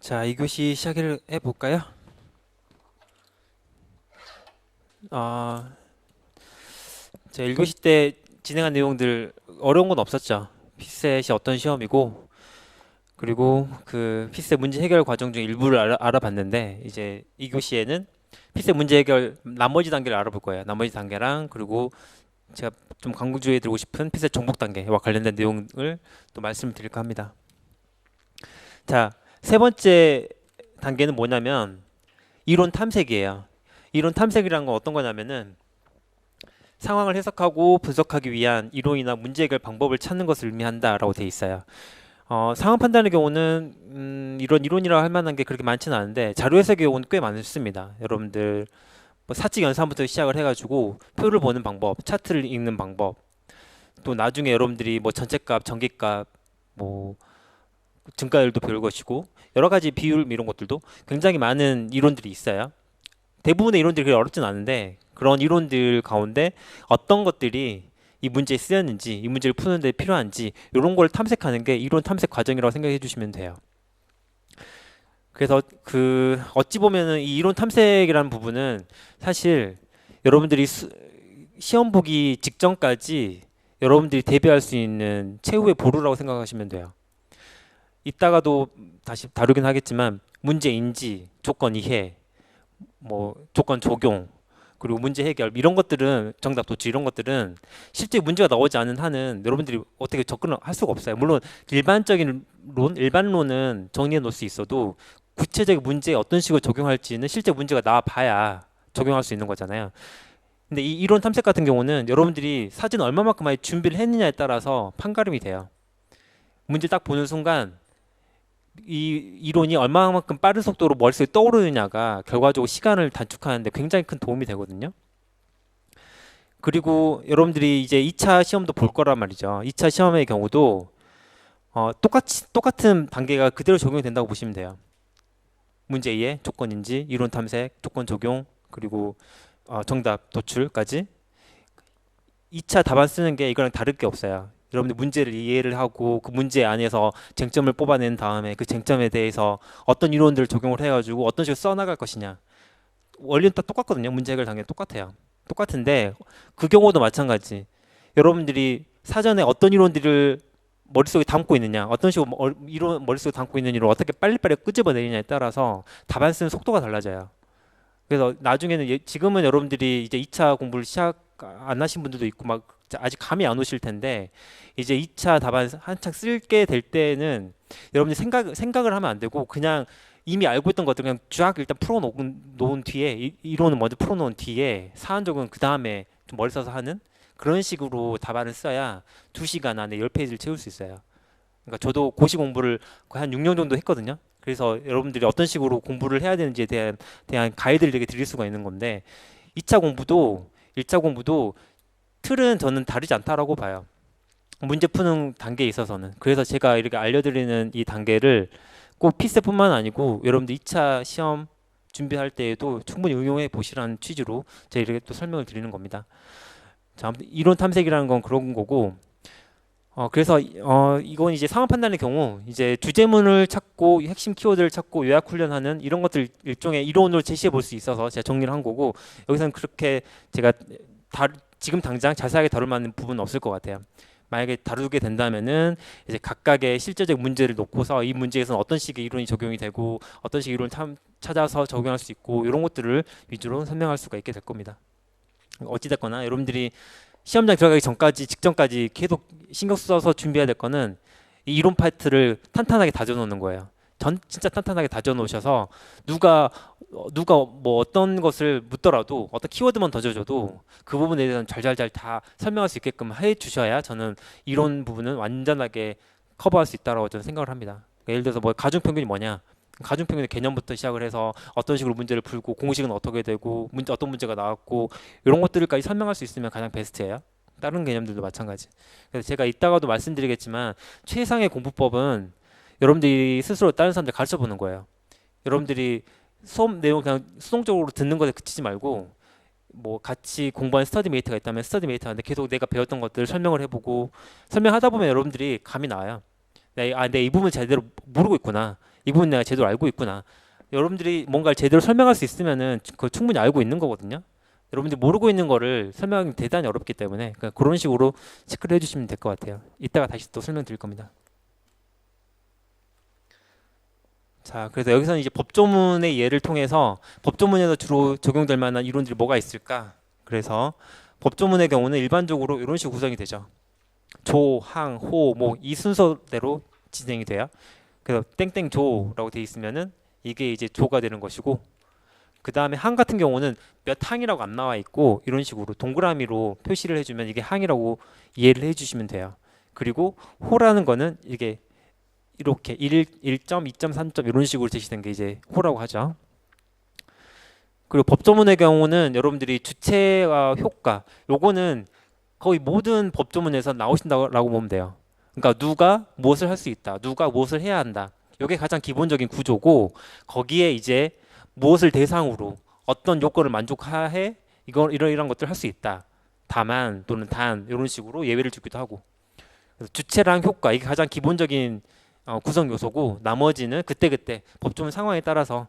자, 2교시 시작을 해볼까요? 아, 자, 1교시 때 진행한 내용들 어려운 건 없었죠. 피셋이 어떤 시험이고, 그리고 그 피셋 문제 해결 과정 중 일부를 알아봤는데, 이제 2교시에는 피셋 문제 해결 나머지 단계를 알아볼 거예요. 나머지 단계랑, 그리고 제가 좀 강조해 드리고 싶은 피셋 정복 단계와 관련된 내용을 또 말씀을 드릴까 합니다. 자, 세 번째 단계는 뭐냐면, 이론 탐색이에요. 이론 탐색이란 건 어떤 거냐면은 상황을 해석하고 분석하기 위한 이론이나 문제 해결 방법을 찾는 것을 의미한다라고 돼 있어요. 상황 판단의 경우는 이런 이론이라 할 만한 게 그렇게 많지는 않은데 자료 해석의 경우는 꽤 많습니다. 여러분들 뭐 사칙 연산부터 시작을 해가지고 표를 보는 방법, 차트를 읽는 방법, 또 나중에 여러분들이 뭐 전체값, 전기값, 뭐 증가율도 배울 것이고 여러 가지 비율 이런 것들도 굉장히 많은 이론들이 있어요. 대부분의 이론들이 그렇게 어렵진 않은데 그런 이론들 가운데 어떤 것들이 이 문제에 쓰였는지 이 문제를 푸는 데 필요한지 이런 걸 탐색하는 게 이론 탐색 과정이라고 생각해 주시면 돼요. 그래서 그 어찌 보면은 이 이론 탐색이라는 부분은 사실 여러분들이 시험 보기 직전까지 여러분들이 대비할 수 있는 최후의 보루라고 생각하시면 돼요. 이따가도 다시 다루긴 하겠지만 문제 인지, 조건 이해, 뭐 조건 적용 그리고 문제 해결 이런 것들은 정답 도출 이런 것들은 실제 문제가 나오지 않은 한은 여러분들이 어떻게 접근을 할 수가 없어요. 물론 일반적인 일반론은 정리해 놓을 수 있어도 구체적인 문제에 어떤 식으로 적용할지는 실제 문제가 나와 봐야 적용할 수 있는 거잖아요. 근데 이 이론 탐색 같은 경우는 여러분들이 사진 얼마만큼 많이 준비를 했느냐에 따라서 판가름이 돼요. 문제 딱 보는 순간 이 이론이 얼마만큼 빠른 속도로 머릿속에 떠오르느냐가 결과적으로 시간을 단축하는데 굉장히 큰 도움이 되거든요. 그리고 여러분들이 이제 2차 시험도 볼 거란 말이죠. 2차 시험의 경우도 똑같은 단계가 그대로 적용이 된다고 보시면 돼요. 문제 이해, 조건 인지, 이론 탐색, 조건 적용, 그리고 정답 도출까지 2차 답안 쓰는 게 이거랑 다를 게 없어요. 여러분들 문제를 이해를 하고 그 문제 안에서 쟁점을 뽑아낸 다음에 그 쟁점에 대해서 어떤 이론들을 적용을 해가지고 어떤 식으로 써나갈 것이냐. 원리는 다 똑같거든요. 문제 해결 당연히 똑같아요. 똑같은데 그 경우도 마찬가지. 여러분들이 사전에 어떤 이론들을 머릿속에 담고 있느냐, 어떤 식으로 이론 머릿속에 담고 있는 이론 어떻게 빨리빨리 끄집어내느냐에 따라서 답안 쓰는 속도가 달라져요. 그래서 나중에는 지금은 여러분들이 이제 2차 공부를 시작 안 하신 분들도 있고 막 아직 감이 안 오실 텐데 이제 2차 답안 한창 쓸게 될 때는 여러분들이 생각을 하면 안 되고 그냥 이미 알고 있던 것들 그냥 쫙 일단 놓은 뒤에 이론은 먼저 풀어놓은 뒤에 사안적은 그 다음에 좀 머리 써서 하는 그런 식으로 답안을 써야 2시간 안에 10페이지를 채울 수 있어요. 그러니까 저도 고시 공부를 거의 한 6년 정도 했거든요. 그래서 여러분들이 어떤 식으로 공부를 해야 되는지에 대한 가이드를 되게 드릴 수가 있는 건데 2차 공부도 1차 공부도 틀은 저는 다르지 않다라고 봐요. 문제 푸는 단계에 있어서는. 그래서 제가 이렇게 알려드리는 이 단계를 꼭 피셋뿐만 아니고 여러분들 2차 시험 준비할 때에도 충분히 응용해 보시라는 취지로 제가 이렇게 또 설명을 드리는 겁니다. 자, 아무튼 이론 탐색이라는 건 그런 거고 그래서 이건 이제 상황 판단의 경우 이제 주제문을 찾고 핵심 키워드를 찾고 요약 훈련하는 이런 것들 일종의 이론으로 제시해 볼 수 있어서 제가 정리를 한 거고 여기서는 그렇게 제가 지금 당장 자세하게 다룰 만한 부분은 없을 것 같아요. 만약에 다루게 된다면은 이제 각각의 실제적 문제를 놓고서 이 문제에서는 어떤 식의 이론이 적용이 되고 어떤 식의 이론을 찾아서 적용할 수 있고 이런 것들을 위주로 설명할 수가 있게 될 겁니다. 어찌됐거나 여러분들이 시험장 들어가기 전까지 직전까지 계속 신경 써서 준비해야 될 거는 이 이론 파트를 탄탄하게 다져 놓는 거예요. 진짜 탄탄하게 다져 놓으셔서 누가 뭐 어떤 것을 묻더라도 어떤 키워드만 던져줘도 그 부분에 대해서는 잘잘잘 다 설명할 수 있게끔 해 주셔야 저는 이론 부분은 완전하게 커버할 수 있다고 저는 생각을 합니다. 그러니까 예를 들어서 뭐 가중평균이 뭐냐? 가중평균의 개념부터 시작을 해서 어떤 식으로 문제를 풀고 공식은 어떻게 되고 어떤 문제가 나왔고 이런 것들까지 설명할 수 있으면 가장 베스트예요. 다른 개념들도 마찬가지. 그래서 제가 이따가도 말씀드리겠지만 최상의 공부법은 여러분들이 스스로 다른 사람들 가르쳐 보는 거예요. 여러분들이 수업 내용 그냥 수동적으로 듣는 것에 그치지 말고 뭐 같이 공부하는 스터디 메이트가 있다면 스터디 메이트한테 계속 내가 배웠던 것들을 설명을 해보고 설명하다 보면 여러분들이 감이 나와요. 내가 이 부분 제대로 모르고 있구나. 이 부분 내가 제대로 알고 있구나. 여러분들이 뭔가를 제대로 설명할 수 있으면은 그걸 충분히 알고 있는 거거든요. 여러분들이 모르고 있는 거를 설명하기 대단히 어렵기 때문에 그런 식으로 체크를 해주시면 될 것 같아요. 이따가 다시 또 설명드릴 겁니다. 자, 그래서 여기서는 이제 법조문의 예를 통해서 법조문에서 주로 적용될 만한 이론들이 뭐가 있을까? 그래서 법조문의 경우는 일반적으로 이런 식으로 구성이 되죠. 조, 항, 호, 뭐 이 순서대로 진행이 돼요. 그래서 땡땡조라고 돼 있으면은 이게 이제 조가 되는 것이고, 그 다음에 항 같은 경우는 몇 항이라고 안 나와 있고 이런 식으로 동그라미로 표시를 해주면 이게 항이라고 이해를 해주시면 돼요. 그리고 호라는 거는 이게 이렇게 1점, 2점, 3점 이런 식으로 제시된 게 이제 호라고 하죠. 그리고 법조문의 경우는 여러분들이 주체와 효과, 요거는 거의 모든 법조문에서 나오신다고 보면 돼요. 그러니까 누가 무엇을 할 수 있다, 누가 무엇을 해야 한다. 이게 가장 기본적인 구조고, 거기에 이제 무엇을 대상으로 어떤 요건을 만족하에 이런 것들을 할 수 있다. 다만 또는 단 이런 식으로 예외를 주기도 하고. 그래서 주체랑 효과, 이게 가장 기본적인 구성 요소고, 나머지는 그때그때 법조문 상황에 따라서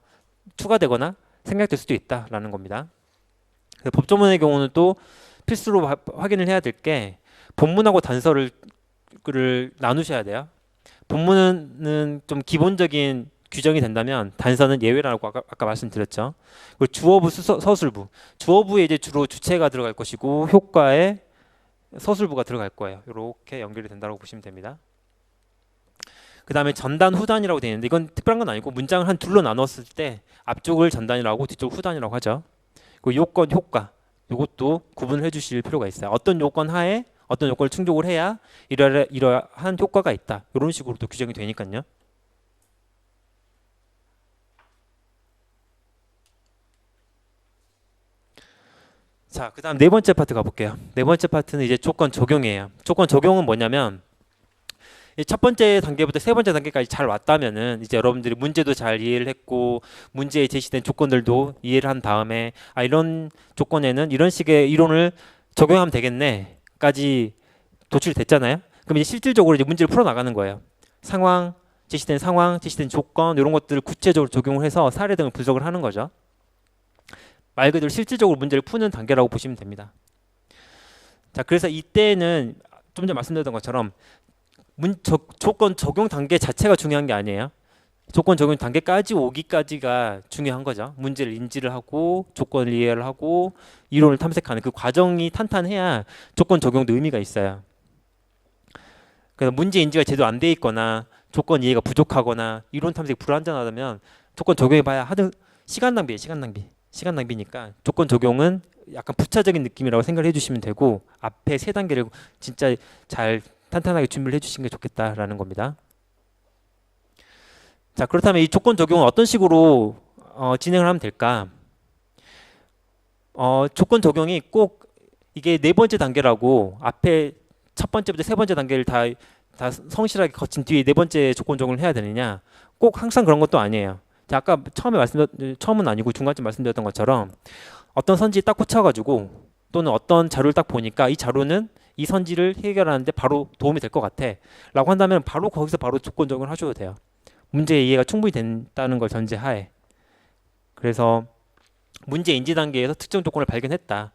추가되거나 생략될 수도 있다라는 겁니다. 법조문의 경우는 또 필수로 확인을 해야 될 게 본문하고 단서를 나누셔야 돼요. 본문은 좀 기본적인 규정이 된다면 단서는 예외라고 아까 말씀드렸죠. 그리고 주어부, 서술부. 주어부에 이제 주로 주체가 들어갈 것이고 효과에 서술부가 들어갈 거예요. 이렇게 연결이 된다고 보시면 됩니다. 그 다음에 전단, 후단이라고 되어 있는데 이건 특별한 건 아니고 문장을 한 둘로 나눴을 때 앞쪽을 전단이라고 뒤쪽을 후단이라고 하죠. 그리고 요건, 효과. 이것도 구분을 해주실 필요가 있어요. 어떤 요건 하에 어떤 요건을 충족을 해야 이러한 효과가 있다. 이런 식으로 또 규정이 되니까요. 자, 그 다음 네 번째 파트 가볼게요. 네 번째 파트는 이제 조건 적용이에요. 조건 적용은 뭐냐면 첫 번째 단계부터 세 번째 단계까지 잘 왔다면은 이제 여러분들이 문제도 잘 이해를 했고 문제에 제시된 조건들도 이해를 한 다음에 이런 조건에는 이런 식의 이론을 적용하면 되겠네까지 도출됐잖아요. 그럼 이제 실질적으로 이제 문제를 풀어 나가는 거예요. 제시된 상황, 제시된 조건 이런 것들을 구체적으로 적용을 해서 사례 등을 분석을 하는 거죠. 말 그대로 실질적으로 문제를 푸는 단계라고 보시면 됩니다. 자, 그래서 이때는 좀 전에 말씀드렸던 것처럼 조건 적용 단계 자체가 중요한 게 아니에요. 조건 적용 단계까지 오기까지가 중요한 거죠. 문제를 인지를 하고 조건을 이해를 하고 이론을 탐색하는 그 과정이 탄탄해야 조건 적용도 의미가 있어요. 그래서 문제 인지가 제대로 안 돼 있거나 조건 이해가 부족하거나 이론 탐색이 불완전하다면 조건 적용해봐야 하는 시간 낭비니까 조건 적용은 약간 부차적인 느낌이라고 생각을 해주시면 되고 앞에 세 단계를 진짜 잘 탄탄하게 준비를 해주시는 게 좋겠다라는 겁니다. 자, 그렇다면 이 조건 적용은 어떤 식으로 진행을 하면 될까? 조건 적용이 꼭 이게 네 번째 단계라고 앞에 첫 번째부터 세 번째 단계를 다 성실하게 거친 뒤에 네 번째 조건 적용을 해야 되느냐? 꼭 항상 그런 것도 아니에요. 자, 아까 처음은 아니고 중간쯤 말씀드렸던 것처럼 어떤 선지에 딱 꽂혀가지고 또는 어떤 자료를 딱 보니까 이 자료는 이 선지를 해결하는데 바로 도움이 될 것 같아 라고 한다면 바로 거기서 바로 조건 적용을 하셔도 돼요. 문제 이해가 충분히 된다는 걸 전제하에. 그래서 문제 인지 단계에서 특정 조건을 발견했다.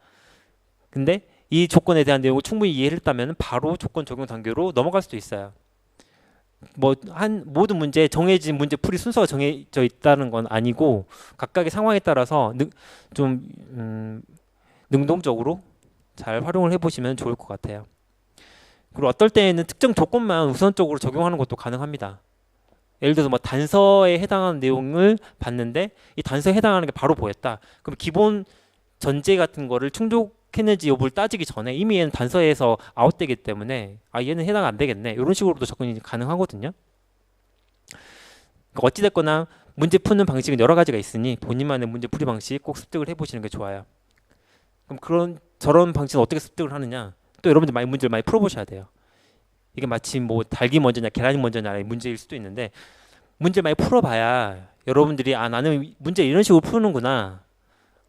근데 이 조건에 대한 내용을 충분히 이해를 했다면 바로 조건 적용 단계로 넘어갈 수도 있어요. 모든 문제 정해진 문제 풀이 순서가 정해져 있다는 건 아니고 각각의 상황에 따라서 좀 능동적으로 잘 활용을 해보시면 좋을 것 같아요. 그리고 어떨 때에는 특정 조건만 우선적으로 적용하는 것도 가능합니다. 예를 들어서 단서에 해당하는 내용을 봤는데 이 단서에 해당하는 게 바로 보였다. 그럼 기본 전제 같은 거를 충족했는지 여부를 따지기 전에 이미 얘는 단서에서 아웃되기 때문에 얘는 해당 안 되겠네. 이런 식으로도 접근이 가능하거든요. 그러니까 어찌됐거나 문제 푸는 방식은 여러 가지가 있으니 본인만의 문제 풀이 방식 꼭 습득을 해보시는 게 좋아요. 그럼 저런 방식은 어떻게 습득을 하느냐? 또 여러분들 문제를 많이 풀어보셔야 돼요. 이게 마치 닭이 먼저냐 계란이 먼저냐의 문제일 수도 있는데 문제 많이 풀어봐야 여러분들이 나는 문제 이런 식으로 푸는구나.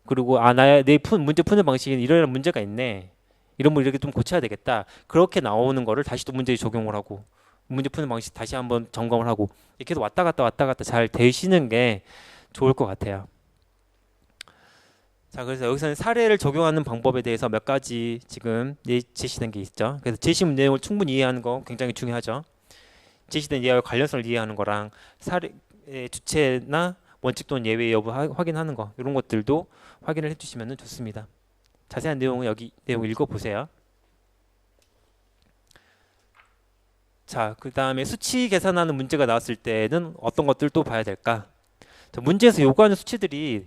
그리고 내 문제 푸는 방식에 이런 문제가 있네. 이런 걸 이렇게 좀 고쳐야 되겠다. 그렇게 나오는 거를 다시 또 문제에 적용을 하고 문제 푸는 방식 다시 한번 점검을 하고 이렇게 계속 왔다 갔다 잘 되시는 게 좋을 것 같아요. 자, 그래서 여기서는 사례를 적용하는 방법에 대해서 몇 가지 지금 제시된 게 있죠. 그래서 제시 내용을 충분히 이해하는 거 굉장히 중요하죠. 제시된 예외와 관련성을 이해하는 거랑 사례의 주체나 원칙 또는 예외 여부 확인하는 거, 이런 것들도 확인을 해주시면 좋습니다. 자세한 내용은 여기 내용 읽어보세요. 자, 그 다음에 수치 계산하는 문제가 나왔을 때는 어떤 것들 또 봐야 될까? 자, 문제에서 요구하는 수치들이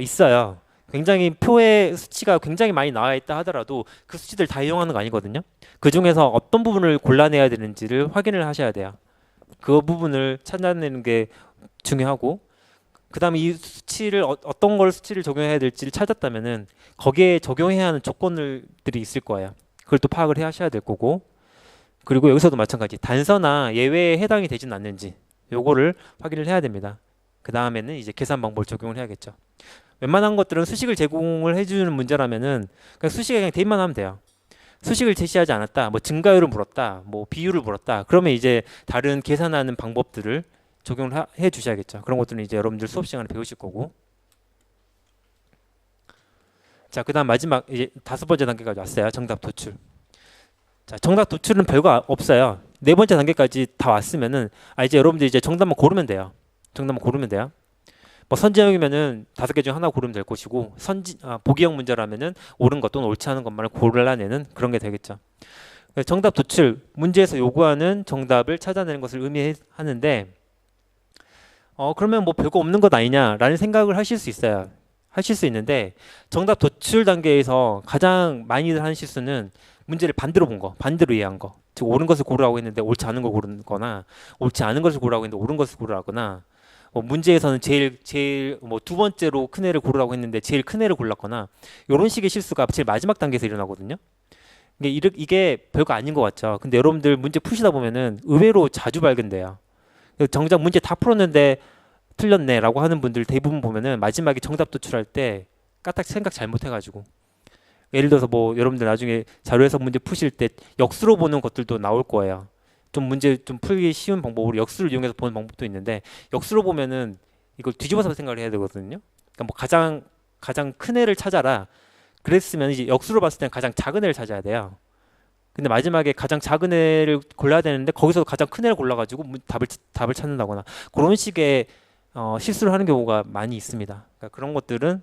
있어요. 굉장히 표에 수치가 굉장히 많이 나와 있다 하더라도 그 수치들 다 이용하는 거 아니거든요. 그 중에서 어떤 부분을 골라내야 되는지를 확인을 하셔야 돼요. 그 부분을 찾아내는 게 중요하고, 그 다음에 이 수치를 어떤 걸 수치를 적용해야 될지를 찾았다면은 거기에 적용해야 하는 조건들이 있을 거예요. 그걸 또 파악을 하셔야 될 거고, 그리고 여기서도 마찬가지 단서나 예외에 해당이 되지는 않는지 요거를 확인을 해야 됩니다. 그 다음에는 이제 계산 방법을 적용을 해야겠죠. 웬만한 것들은 수식을 제공을 해주는 문제라면은 그냥 수식에 그냥 대입만 하면 돼요. 수식을 제시하지 않았다, 뭐 증가율을 물었다, 뭐 비율을 물었다, 그러면 이제 다른 계산하는 방법들을 적용을 해 주셔야겠죠. 그런 것들은 이제 여러분들 수업 시간에 배우실 거고. 자, 그다음 마지막 이제 5번째 단계까지 왔어요. 정답 도출. 자, 정답 도출은 별거 없어요. 4번째 단계까지 다 왔으면은 이제 여러분들 이제 정답만 고르면 돼요. 정답만 고르면 돼요. 뭐 선지형이면은 5개 중 하나 고르면 될 것이고, 보기형 문제라면은 옳은 것 또는 옳지 않은 것만을 골라내는 그런 게 되겠죠. 정답 도출, 문제에서 요구하는 정답을 찾아내는 것을 의미하는데, 그러면 뭐 별거 없는 것 아니냐라는 생각을 하실 수 있어요. 하실 수 있는데, 정답 도출 단계에서 가장 많이들 하는 실수는 문제를 반대로 본 거, 반대로 이해한 거. 즉 옳은 것을 고르라고 했는데 옳지 않은 걸 고르거나, 옳지 않은 것을 고르라고 했는데 옳은 것을 고르라거나, 문제에서는 제일 뭐 2번째로 큰 애를 고르라고 했는데 제일 큰 애를 골랐거나, 이런 식의 실수가 제일 마지막 단계에서 일어나거든요. 이게 별거 아닌 것 같죠. 근데 여러분들 문제 푸시다 보면은 의외로 자주 발견돼요. 정작 문제 다 풀었는데 틀렸네라고 하는 분들 대부분 보면은 마지막에 정답 도출할 때 까딱 생각 잘못해가지고, 예를 들어서 뭐 여러분들 나중에 자료 해석 문제 푸실 때 역수로 보는 것들도 나올 거예요. 좀 문제 좀 풀기 쉬운 방법으로 역수를 이용해서 보는 방법도 있는데, 역수로 보면은 이걸 뒤집어서 생각을 해야 되거든요. 그러니까 뭐 가장 큰 애를 찾아라 그랬으면 이제 역수로 봤을 때는 가장 작은 애를 찾아야 돼요. 근데 마지막에 가장 작은 애를 골라야 되는데 거기서 가장 큰 애를 골라가지고 답을 찾는다거나, 그런 식의 실수를 하는 경우가 많이 있습니다. 그러니까 그런 것들은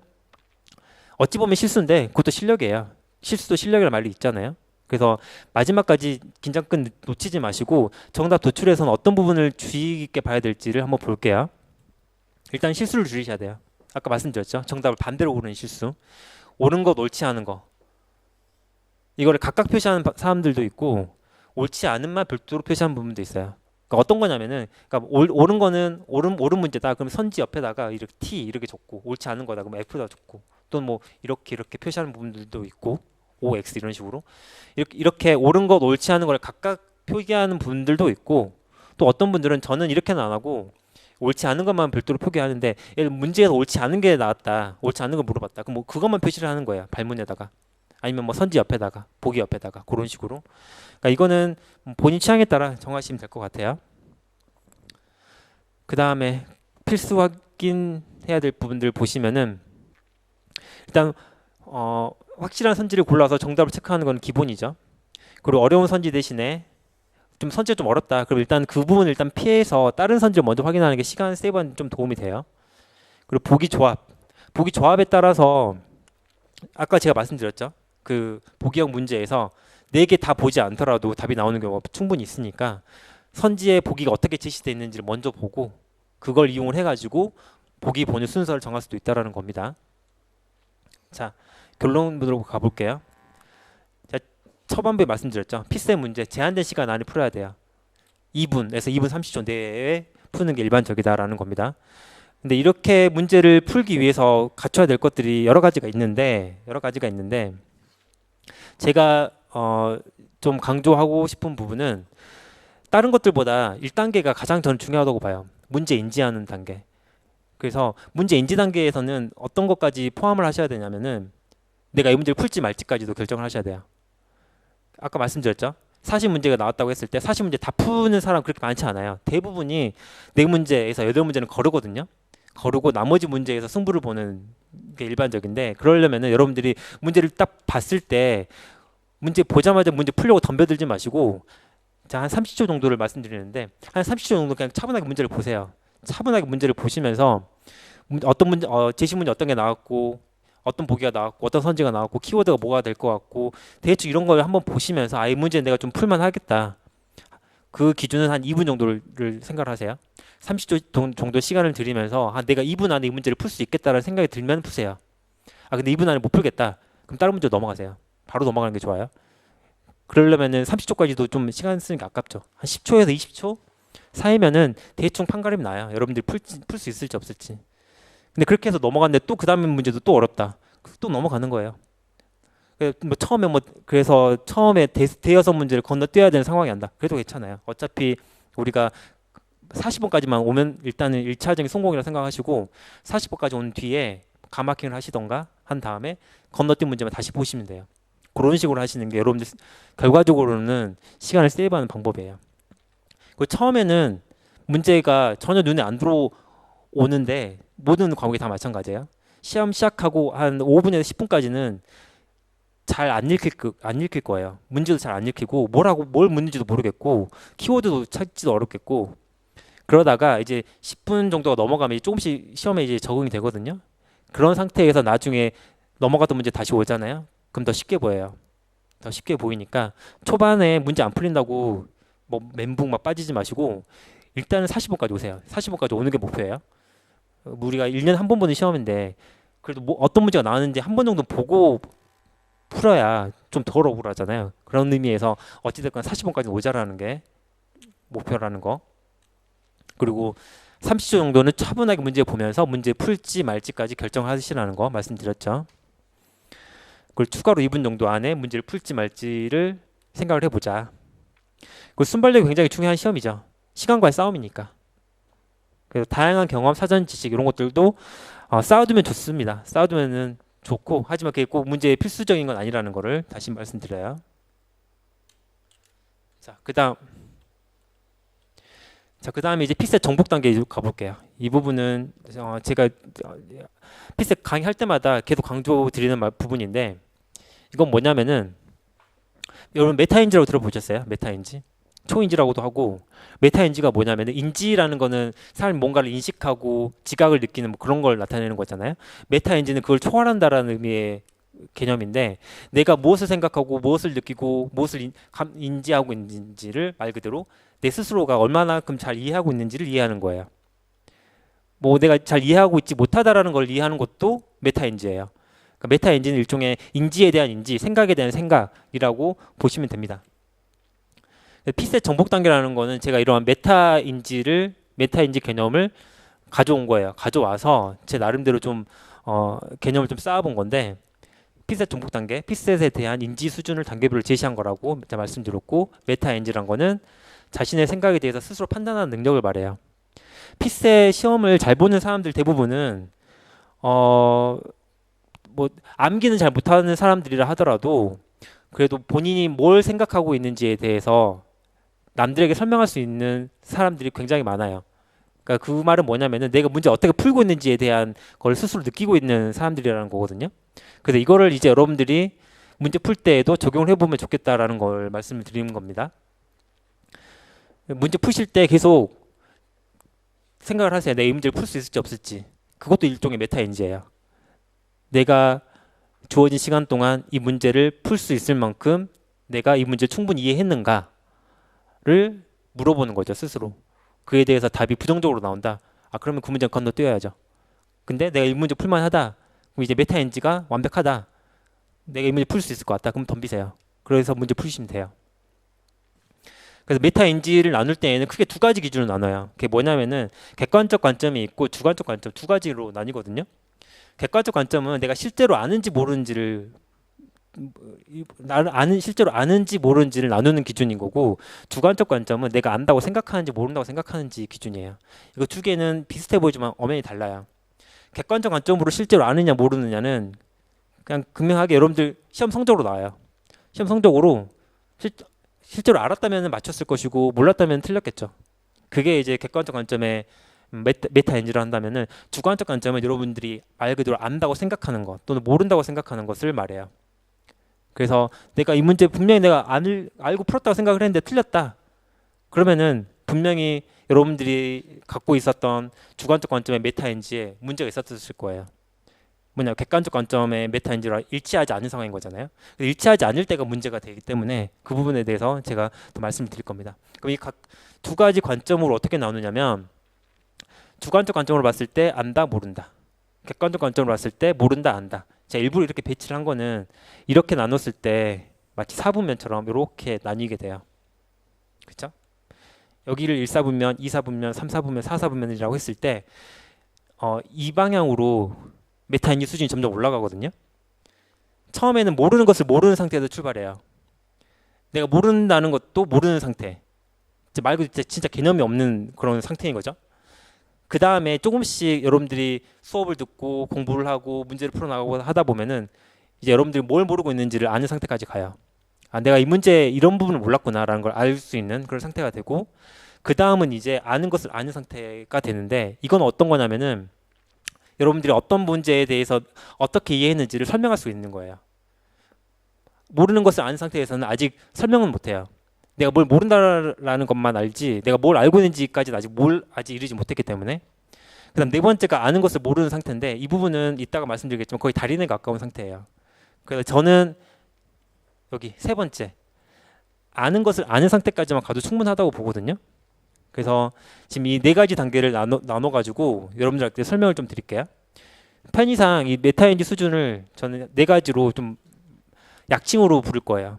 어찌 보면 실수인데 그것도 실력이에요. 실수도 실력이라는 말이 있잖아요. 그래서 마지막까지 긴장끈 놓치지 마시고 정답 도출에서는 어떤 부분을 주의 깊게 봐야 될지를 한번 볼게요. 일단 실수를 줄이셔야 돼요. 아까 말씀드렸죠. 정답을 반대로 고르는 실수. 옳은 것, 옳지 않은 거. 이거를 각각 표시하는 사람들도 있고, 옳지 않은만 별도로 표시하는 부분도 있어요. 그러니까 어떤 거냐면은, 그러니까 옳은 거는 옳은 문제다. 그럼 선지 옆에다가 이렇게 T 이렇게 적고, 옳지 않은 거다. 그럼 F다 적고, 또는 뭐 이렇게 표시하는 부분들도 있고, OX 이런 식으로 이렇게 옳은 것, 옳지 않은 걸 각각 표기하는 분들도 있고, 또 어떤 분들은 저는 이렇게는 안 하고 옳지 않은 것만 별도로 표기하는데, 문제에서 옳지 않은 게 나왔다, 옳지 않은 걸 물어봤다, 그럼 뭐 그것만 표시를 하는 거야, 발문에다가. 아니면 뭐 선지 옆에다가, 보기 옆에다가, 그런 식으로. 그러니까 이거는 본인 취향에 따라 정하시면 될 것 같아요. 그 다음에 필수 확인해야 될 부분들 보시면은, 일단 확실한 선지를 골라서 정답을 체크하는 건 기본이죠. 그리고 어려운 선지 대신에 좀 선지가 좀 어렵다, 그럼 일단 그 부분을 일단 피해서 다른 선지를 먼저 확인하는 게 시간 세이브하는 좀 도움이 돼요. 그리고 보기 조합에 따라서 아까 제가 말씀드렸죠. 그 보기형 문제에서 4개 다 보지 않더라도 답이 나오는 경우가 충분히 있으니까 선지에 보기가 어떻게 제시되어 있는지를 먼저 보고 그걸 이용을 해가지고 보기 보는 순서를 정할 수도 있다는 겁니다. 자, 결론으로 가볼게요. 자, 초반부에 말씀드렸죠. 피쌤 문제 제한된 시간 안에 풀어야 돼요. 2분에서 2분 30초 내에 푸는 게 일반적이다라는 겁니다. 근데 이렇게 문제를 풀기 위해서 갖춰야 될 것들이 여러 가지가 있는데 제가 좀 강조하고 싶은 부분은 다른 것들보다 1단계가 가장 저는 중요하다고 봐요. 문제 인지하는 단계. 그래서 문제 인지 단계에서는 어떤 것까지 포함을 하셔야 되냐면은 내가 이 문제를 풀지 말지까지도 결정을 하셔야 돼요. 아까 말씀드렸죠. 40 문제가 나왔다고 했을 때 40 문제 다 푸는 사람 그렇게 많지 않아요. 대부분이 4문제에서 8문제는 거르거든요. 거르고 나머지 문제에서 승부를 보는 게 일반적인데, 그러려면은 여러분들이 문제를 딱 봤을 때 문제 보자마자 문제 풀려고 덤벼들지 마시고, 자, 한 30초 정도를 말씀드리는데, 한 30초 정도 그냥 차분하게 문제를 보세요. 차분하게 문제를 보시면서 어떤 문제, 제시 문제 어떤 게 나왔고, 어떤 보기가 나왔고, 어떤 선지가 나왔고, 키워드가 뭐가 될 것 같고, 대충 이런 걸 한번 보시면서 이 문제는 내가 좀 풀만 하겠다. 그 기준은 한 2분 정도를 생각을 하세요. 30초 정도 시간을 들이면서 내가 2분 안에 이 문제를 풀 수 있겠다라는 생각이 들면 푸세요. 근데 2분 안에 못 풀겠다. 그럼 다른 문제로 넘어가세요. 바로 넘어가는 게 좋아요. 그러려면은 30초까지도 좀 시간 쓰는 게 아깝죠. 한 10초에서 20초 사이면은 대충 판가름이 나요. 여러분들이 풀 수 있을지 없을지. 근데 그렇게 해서 넘어갔는데 또 그 다음 문제도 또 어렵다. 또 넘어가는 거예요. 그래서 처음에 대여섯 문제를 건너뛰어야 되는 상황이 온다. 그래도 괜찮아요. 어차피 우리가 40번까지만 오면 일단은 1차적인 성공이라고 생각하시고, 40번까지 온 뒤에 가마킹을 하시던가 한 다음에 건너뛴 문제만 다시 보시면 돼요. 그런 식으로 하시는 게 여러분들 결과적으로는 시간을 세이브하는 방법이에요. 처음에는 문제가 전혀 눈에 안 들어오는데 모든 과목이 다 마찬가지예요. 시험 시작하고 한 5분에서 10분까지는 잘 안 읽힐 거예요. 문제도 잘 안 읽히고 뭘 묻는지도 모르겠고 키워드도 찾지도 어렵겠고, 그러다가 이제 10분 정도가 넘어가면 조금씩 시험에 이제 적응이 되거든요. 그런 상태에서 나중에 넘어갔던 문제 다시 오잖아요. 그럼 더 쉽게 보여요. 더 쉽게 보이니까 초반에 문제 안 풀린다고 뭐 멘붕 막 빠지지 마시고 일단은 40번까지 오세요. 40번까지 오는 게 목표예요. 우리가 1년에 한 번 보는 시험인데 그래도 뭐 어떤 문제가 나왔는지 한 번 정도 보고 풀어야 좀 덜 억울하잖아요. 그런 의미에서 어찌됐건 40번까지 오자라는 게 목표라는 거. 그리고 30초 정도는 차분하게 문제 보면서 문제 풀지 말지까지 결정하시라는 거 말씀드렸죠. 그걸 추가로 2분 정도 안에 문제를 풀지 말지를 생각을 해보자. 그 순발력이 굉장히 중요한 시험이죠. 시간과의 싸움이니까. 그래서 다양한 경험, 사전 지식 이런 것들도 쌓아두면 좋습니다. 쌓아두면은 좋고, 하지만 그게 꼭 문제의 필수적인 건 아니라는 거를 다시 말씀드려요. 자, 그 다음에 이제 피셋 정복 단계 가볼게요. 이 부분은 제가 피셋 강의할 때마다 계속 강조드리는 부분인데, 이건 뭐냐면은 여러분 메타인지라고 들어보셨어요? 메타인지? 초인지라고도 하고, 메타인지가 뭐냐면은 인지라는 거는 사람이 뭔가를 인식하고 지각을 느끼는 뭐 그런 걸 나타내는 거잖아요. 메타인지는 그걸 초월한다라는 의미의 개념인데, 내가 무엇을 생각하고 무엇을 느끼고 무엇을 인지하고 있는지를 말 그대로 내 스스로가 얼마나큼 잘 이해하고 있는지를 이해하는 거예요. 뭐 내가 잘 이해하고 있지 못하다라는 걸 이해하는 것도 메타인지예요. 그러니까 메타인지는 일종의 인지에 대한 인지, 생각에 대한 생각이라고 보시면 됩니다. 피셋 정복 단계라는 거는 제가 이러한 메타인지 개념을 가져온 거예요. 가져와서 제 나름대로 좀 개념을 좀 쌓아본 건데, 피셋 정복 단계, 피셋에 대한 인지 수준을 단계별로 제시한 거라고 말씀드렸고, 메타인지란 거는 자신의 생각에 대해서 스스로 판단하는 능력을 말해요. 피셋 시험을 잘 보는 사람들 대부분은 뭐 암기는 잘 못하는 사람들이라 하더라도 그래도 본인이 뭘 생각하고 있는지에 대해서 남들에게 설명할 수 있는 사람들이 굉장히 많아요. 그러니까 그 말은 뭐냐면은 내가 문제 어떻게 풀고 있는지에 대한 걸 스스로 느끼고 있는 사람들이라는 거거든요. 그래서 이거를 이제 여러분들이 문제 풀 때에도 적용을 해보면 좋겠다라는 걸 말씀을 드리는 겁니다. 문제 푸실 때 계속 생각을 하세요. 내가 이 문제를 풀 수 있을지 없을지. 그것도 일종의 메타인지예요. 내가 주어진 시간 동안 이 문제를 풀 수 있을 만큼 내가 이 문제 충분히 이해했는가를 물어보는 거죠, 스스로. 그에 대해서 답이 부정적으로 나온다. 그러면 그 문제는 건너뛰어야죠. 근데 내가 이 문제 풀만하다. 그럼 이제 메타인지가 완벽하다. 내가 이 문제 풀 수 있을 것 같다. 그럼 덤비세요. 그래서 문제 풀시면 돼요. 그래서 메타인지를 나눌 때에는 크게 두 가지 기준으로 나눠요. 그게 뭐냐면은 객관적 관점이 있고 주관적 관점, 두 가지로 나뉘거든요. 객관적 관점은 내가 실제로 아는지 모르는지를 실제로 아는지 모르는지를 나누는 기준인 거고, 주관적 관점은 내가 안다고 생각하는지 모른다고 생각하는지 기준이에요. 이거 두 개는 비슷해 보이지만 엄연히 달라요. 객관적 관점으로 실제로 아느냐 모르느냐는 그냥 극명하게 여러분들 시험 성적으로 나와요. 시험 성적으로 실제로 알았다면 맞췄을 것이고 몰랐다면 틀렸겠죠. 그게 이제 객관적 관점의 메타 엔지를 한다면은 주관적 관점은 여러분들이 말 그대로 안다고 생각하는 것 또는 모른다고 생각하는 것을 말해요. 그래서 내가 이 문제 분명히 내가 알고 풀었다고 생각을 했는데 틀렸다. 그러면은 분명히 여러분들이 갖고 있었던 주관적 관점의 메타 엔지에 문제가 있었을 거예요. 뭐냐, 객관적 관점의 메타 엔지랑 일치하지 않은 상황인 거잖아요. 일치하지 않을 때가 문제가 되기 때문에 그 부분에 대해서 제가 더 말씀을 드릴 겁니다. 그럼 이 각 두 가지 관점으로 어떻게 나누냐면 주관적 관점으로 봤을 때 안다 모른다, 객관적 관점으로 봤을 때 모른다 안다. 제가 일부러 이렇게 배치를 한 거는 이렇게 나눴을 때 마치 사분면처럼 이렇게 나뉘게 돼요. 그렇죠? 여기를 1사분면, 2사분면, 3사분면, 4사분면이라고 했을 때 이 방향으로 메타인지 수준이 점점 올라가거든요. 처음에는 모르는 것을 모르는 상태에서 출발해요. 내가 모른다는 것도 모르는 상태. 말 그대로 진짜 개념이 없는 그런 상태인 거죠. 그 다음에 조금씩 여러분들이 수업을 듣고 공부를 하고 문제를 풀어나가고 하다 보면은 이제 여러분들이 뭘 모르고 있는지를 아는 상태까지 가요. 아, 내가 이 문제 이런 부분을 몰랐구나라는 걸 알 수 있는 그런 상태가 되고, 그 다음은 이제 아는 것을 아는 상태가 되는데, 이건 어떤 거냐면은 여러분들이 어떤 문제에 대해서 어떻게 이해했는지를 설명할 수 있는 거예요. 모르는 것을 아는 상태에서는 아직 설명은 못해요. 내가 뭘 모른다라는 것만 알지 내가 뭘 알고 있는지까지는 아직 이르지 못했기 때문에. 그 다음 네 번째가 아는 것을 모르는 상태인데, 이 부분은 이따가 말씀드리겠지만 거의 달인에 가까운 상태예요. 그래서 저는 여기 세 번째, 아는 것을 아는 상태까지만 가도 충분하다고 보거든요. 그래서 지금 이 네 가지 단계를 나눠가지고 여러분들한테 설명을 좀 드릴게요. 편의상 이 메타인지 수준을 저는 네 가지로 좀 약칭으로 부를 거예요.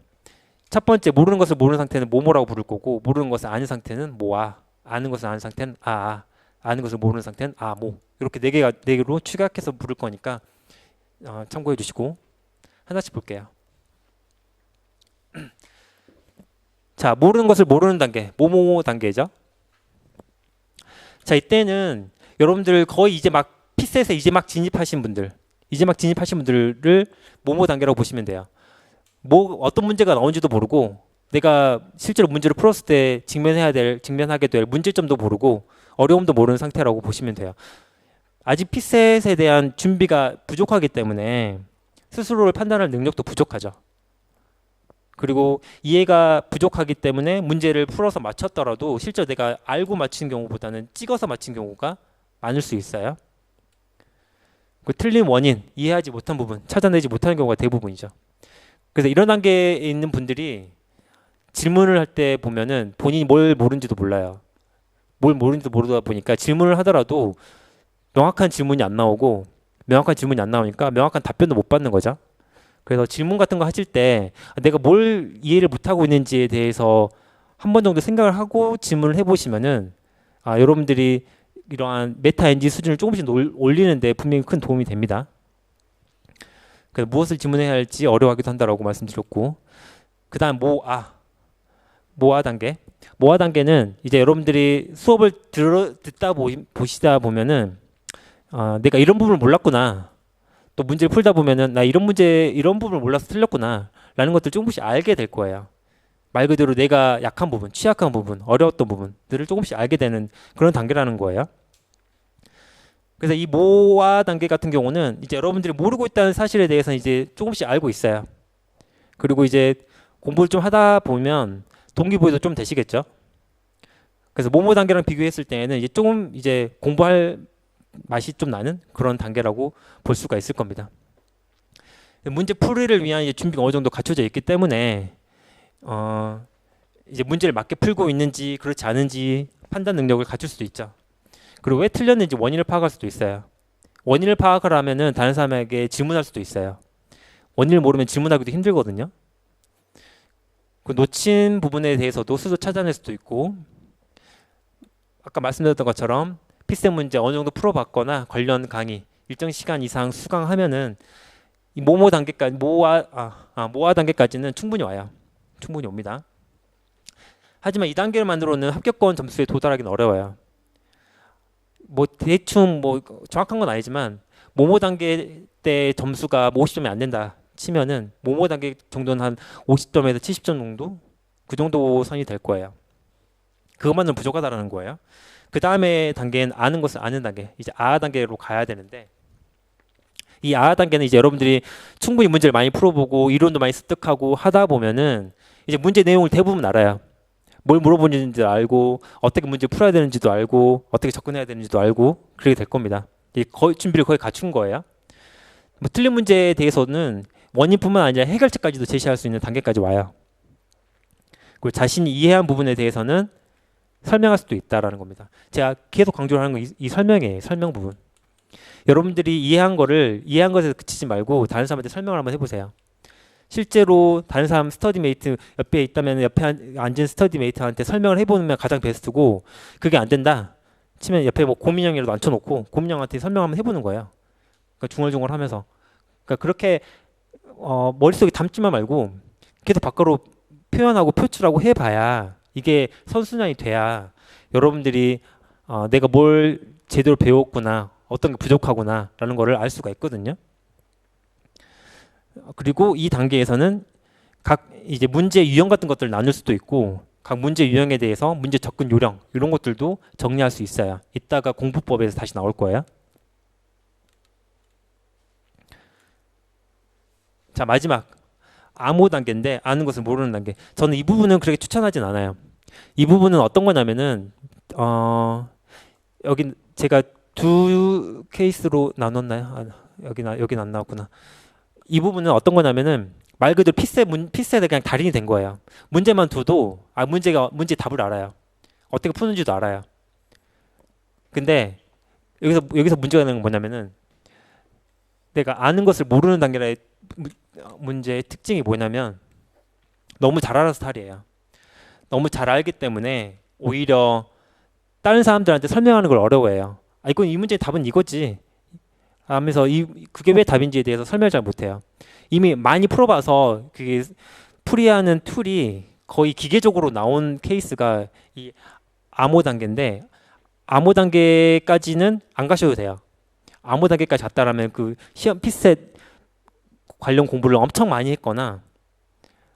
첫 번째, 모르는 것을 모르는 상태는 뭐뭐라고 부를 거고, 모르는 것을 아는 상태는 뭐아, 아는 것을 아는 상태는 아아, 아는 것을 모르는 상태는 아모. 이렇게 네 개로 축약해서 부를 거니까 참고해 주시고 하나씩 볼게요. 자, 모르는 것을 모르는 단계, 뭐뭐 단계죠. 자, 이때는 여러분들 거의 이제 막 피셋에 이제 막 진입하신 분들을 뭐뭐 단계라고 보시면 돼요. 뭐 어떤 문제가 나온지도 모르고, 내가 실제로 문제를 풀었을 때 직면하게 될 문제점도 모르고 어려움도 모르는 상태라고 보시면 돼요. 아직 피셋에 대한 준비가 부족하기 때문에 스스로를 판단할 능력도 부족하죠. 그리고 이해가 부족하기 때문에 문제를 풀어서 맞췄더라도 실제로 내가 알고 맞힌 경우보다는 찍어서 맞힌 경우가 많을 수 있어요. 그 틀린 원인, 이해하지 못한 부분, 찾아내지 못하는 경우가 대부분이죠. 그래서 이런 단계에 있는 분들이 질문을 할 때 보면은 본인이 뭘 모르는지도 몰라요. 뭘 모르는지도 모르다 보니까 질문을 하더라도 명확한 질문이 안 나오고, 명확한 질문이 안 나오니까 명확한 답변도 못 받는 거죠. 그래서 질문 같은 거 하실 때 내가 뭘 이해를 못하고 있는지에 대해서 한 번 정도 생각을 하고 질문을 해보시면은 여러분들이 이러한 메타 엔지 수준을 조금씩 올리는데 분명히 큰 도움이 됩니다. 그래서 무엇을 질문해야 할지 어려워하기도 한다라고 말씀드렸고, 그 다음 모아 단계. 모아 단계는 이제 여러분들이 수업을 보시다 보면은 내가 이런 부분을 몰랐구나, 또 문제를 풀다 보면은 나 이런 부분을 몰라서 틀렸구나 라는 것들 조금씩 알게 될 거예요. 말 그대로 내가 약한 부분, 취약한 부분, 어려웠던 부분들을 조금씩 알게 되는 그런 단계라는 거예요. 그래서 이 모아 단계 같은 경우는 이제 여러분들이 모르고 있다는 사실에 대해서 이제 조금씩 알고 있어요. 그리고 이제 공부를 좀 하다 보면 동기부여도 좀 되시겠죠. 그래서 모모 단계랑 비교했을 때에는 이제 조금 이제 공부할 맛이 좀 나는 그런 단계라고 볼 수가 있을 겁니다. 문제 풀이를 위한 이제 준비가 어느 정도 갖춰져 있기 때문에 이제 문제를 맞게 풀고 있는지 그렇지 않은지 판단 능력을 갖출 수도 있죠. 그리고 왜 틀렸는지 원인을 파악할 수도 있어요. 원인을 파악을 하면은 다른 사람에게 질문할 수도 있어요. 원인을 모르면 질문하기도 힘들거든요. 그 놓친 부분에 대해서도 스스로 찾아낼 수도 있고, 아까 말씀드렸던 것처럼 피셋 문제 어느 정도 풀어봤거나 관련 강의 일정 시간 이상 수강하면은 이 모모 단계까지 모아 단계까지는 충분히 와요. 충분히 옵니다. 하지만 이 단계를 만들어는 합격권 점수에 도달하기는 어려워요. 뭐 대충 뭐 정확한 건 아니지만 모모 단계 때 점수가 50점이 안 된다 치면은 모모 단계 정도는 한 50점에서 70점 정도 그 정도 선이 될 거예요. 그것만은 부족하다라는 거예요. 그 다음에 단계는 아는 것을 아는 단계, 이제 아하 단계로 가야 되는데, 이 아하 단계는 이제 여러분들이 충분히 문제를 많이 풀어보고 이론도 많이 습득하고 하다 보면은 이제 문제 내용을 대부분 알아요. 뭘 물어보는지도 알고 어떻게 문제 풀어야 되는지도 알고 어떻게 접근해야 되는지도 알고 그렇게 될 겁니다. 거의 준비를 거의 갖춘 거예요. 뭐 틀린 문제에 대해서는 원인뿐만 아니라 해결책까지도 제시할 수 있는 단계까지 와요. 그리고 자신이 이해한 부분에 대해서는 설명할 수도 있다라는 겁니다. 제가 계속 강조를 하는 건 이 설명이에요. 설명 부분. 여러분들이 이해한 것에서 그치지 말고 다른 사람한테 설명을 한번 해보세요. 실제로 다른 사람 스터디메이트 옆에 있다면 옆에 앉은 스터디메이트한테 설명을 해보면 가장 베스트고, 그게 안 된다 치면 옆에 뭐 고민형이라도 앉혀놓고 고민형한테 설명 한번 해보는 거예요. 그러니까 중얼중얼하면서. 그러니까 그렇게 머릿속에 담지만 말고 계속 밖으로 표현하고 표출하고 해봐야 이게 선순환이 돼야 여러분들이 내가 뭘 제대로 배웠구나, 어떤 게 부족하구나 라는 거를 알 수가 있거든요. 그리고 이 단계에서는 각 이제 문제 유형 같은 것들을 나눌 수도 있고, 각 문제 유형에 대해서 문제 접근 요령 이런 것들도 정리할 수 있어요. 이따가 공부법에서 다시 나올 거예요. 자, 마지막 암호 단계인데, 아는 것을 모르는 단계. 저는 이 부분은 그렇게 추천하진 않아요. 이 부분은 어떤 거냐면은 여기 제가 두 케이스로 나눴나요? 여긴 안 나왔구나. 이 부분은 어떤 거냐면은 말 그대로 피셋에 그냥 달인이 된 거예요. 문제만 둬도 문제 답을 알아요. 어떻게 푸는지도 알아요. 근데 여기서 문제가 되는 건 뭐냐면은, 내가 아는 것을 모르는 단계의 문제의 특징이 뭐냐면 너무 잘 알아서 스타일이에요. 너무 잘 알기 때문에 오히려 다른 사람들한테 설명하는 걸 어려워해요. 이건 이 문제의 답은 이거지 하면서 그게 왜 답인지에 대해서 설명을 잘 못해요. 이미 많이 풀어봐서 그게 풀이하는 툴이 거의 기계적으로 나온 케이스가 이 암호 단계인데, 암호 단계까지는 안 가셔도 돼요. 암호 단계까지 갔다라면 그 시험 피셋 관련 공부를 엄청 많이 했거나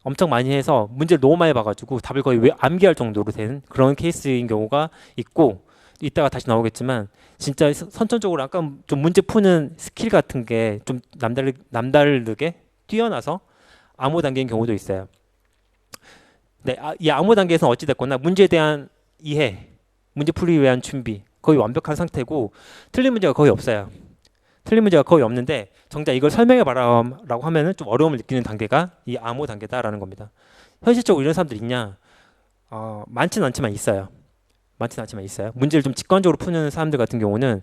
엄청 많이 해서 문제를 너무 많이 봐가지고 답을 거의 암기할 정도로 된 그런 케이스인 경우가 있고, 이따가 다시 나오겠지만 진짜 선천적으로 약간 좀 문제 푸는 스킬 같은 게 좀 남다르게 뛰어나서 암호 단계인 경우도 있어요. 네, 이 암호 단계에서는 어찌 됐거나 문제에 대한 이해, 문제 풀이에 위한 준비 거의 완벽한 상태고, 틀린 문제가 거의 없어요. 틀린 문제가 거의 없는데 정작 이걸 설명해 봐라라고 하면은 좀 어려움을 느끼는 단계가 이 암호 단계다라는 겁니다. 현실적으로 이런 사람들 있냐? 많지는 않지만 있어요. 문제를 좀 직관적으로 푸는 사람들 같은 경우는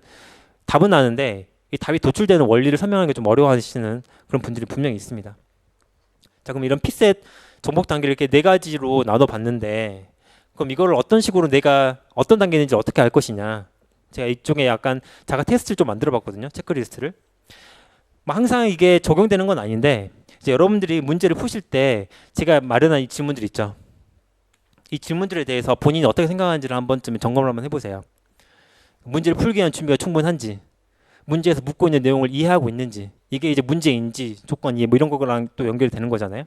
답은 아는데 이 답이 도출되는 원리를 설명하는 게 좀 어려워하시는 그런 분들이 분명히 있습니다. 자, 그럼 이런 피셋 정복 단계를 이렇게 네 가지로 나눠 봤는데, 그럼 이거를 어떤 식으로 내가 어떤 단계인지 어떻게 알 것이냐? 제가 이쪽에 약간 자가 테스트를 좀 만들어 봤거든요. 체크리스트를. 항상 이게 적용되는 건 아닌데, 이제 여러분들이 문제를 푸실 때 제가 마련한 이 질문들 있죠. 이 질문들에 대해서 본인이 어떻게 생각하는지를 한 번쯤 점검을 한번 해보세요. 문제를 풀기 위한 준비가 충분한지, 문제에서 묻고 있는 내용을 이해하고 있는지, 이게 이제 문제인지 조건 이해 뭐 이런 거랑 또 연결이 되는 거잖아요.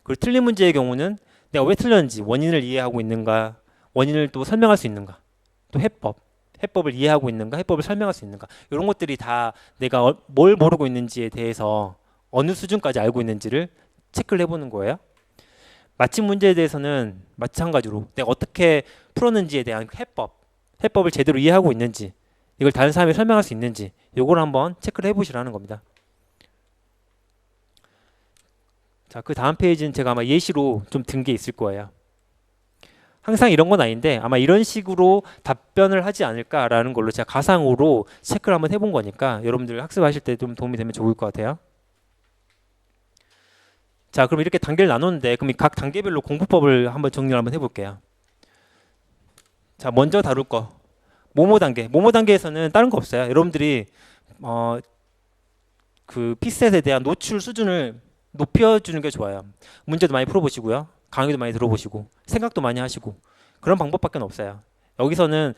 그리고 틀린 문제의 경우는 내가 왜 틀렸는지, 원인을 이해하고 있는가, 원인을 또 설명할 수 있는가, 또 해법을 이해하고 있는가, 해법을 설명할 수 있는가, 이런 것들이 다 내가 뭘 모르고 있는지에 대해서 어느 수준까지 알고 있는지를 체크를 해보는 거예요. 맞힌 문제에 대해서는 마찬가지로 내가 어떻게 풀었는지에 대한 해법을 제대로 이해하고 있는지, 이걸 다른 사람이 설명할 수 있는지, 요걸 한번 체크를 해보시라는 겁니다. 자, 그 다음 페이지는 제가 아마 예시로 좀 든 게 있을 거예요. 항상 이런 건 아닌데 아마 이런 식으로 답변을 하지 않을까라는 걸로 제가 가상으로 체크를 한번 해본 거니까 여러분들 학습하실 때 좀 도움이 되면 좋을 것 같아요. 자, 그럼 이렇게 단계를 나눴는데, 그럼 각 단계별로 공부법을 한번 정리를 한번 해볼게요. 자, 먼저 다룰 거 모모 단계에서는 다른 거 없어요. 여러분들이 그 피셋에 대한 노출 수준을 높여주는 게 좋아요. 문제도 많이 풀어보시고요, 강의도 많이 들어보시고 생각도 많이 하시고, 그런 방법밖에 없어요. 여기서는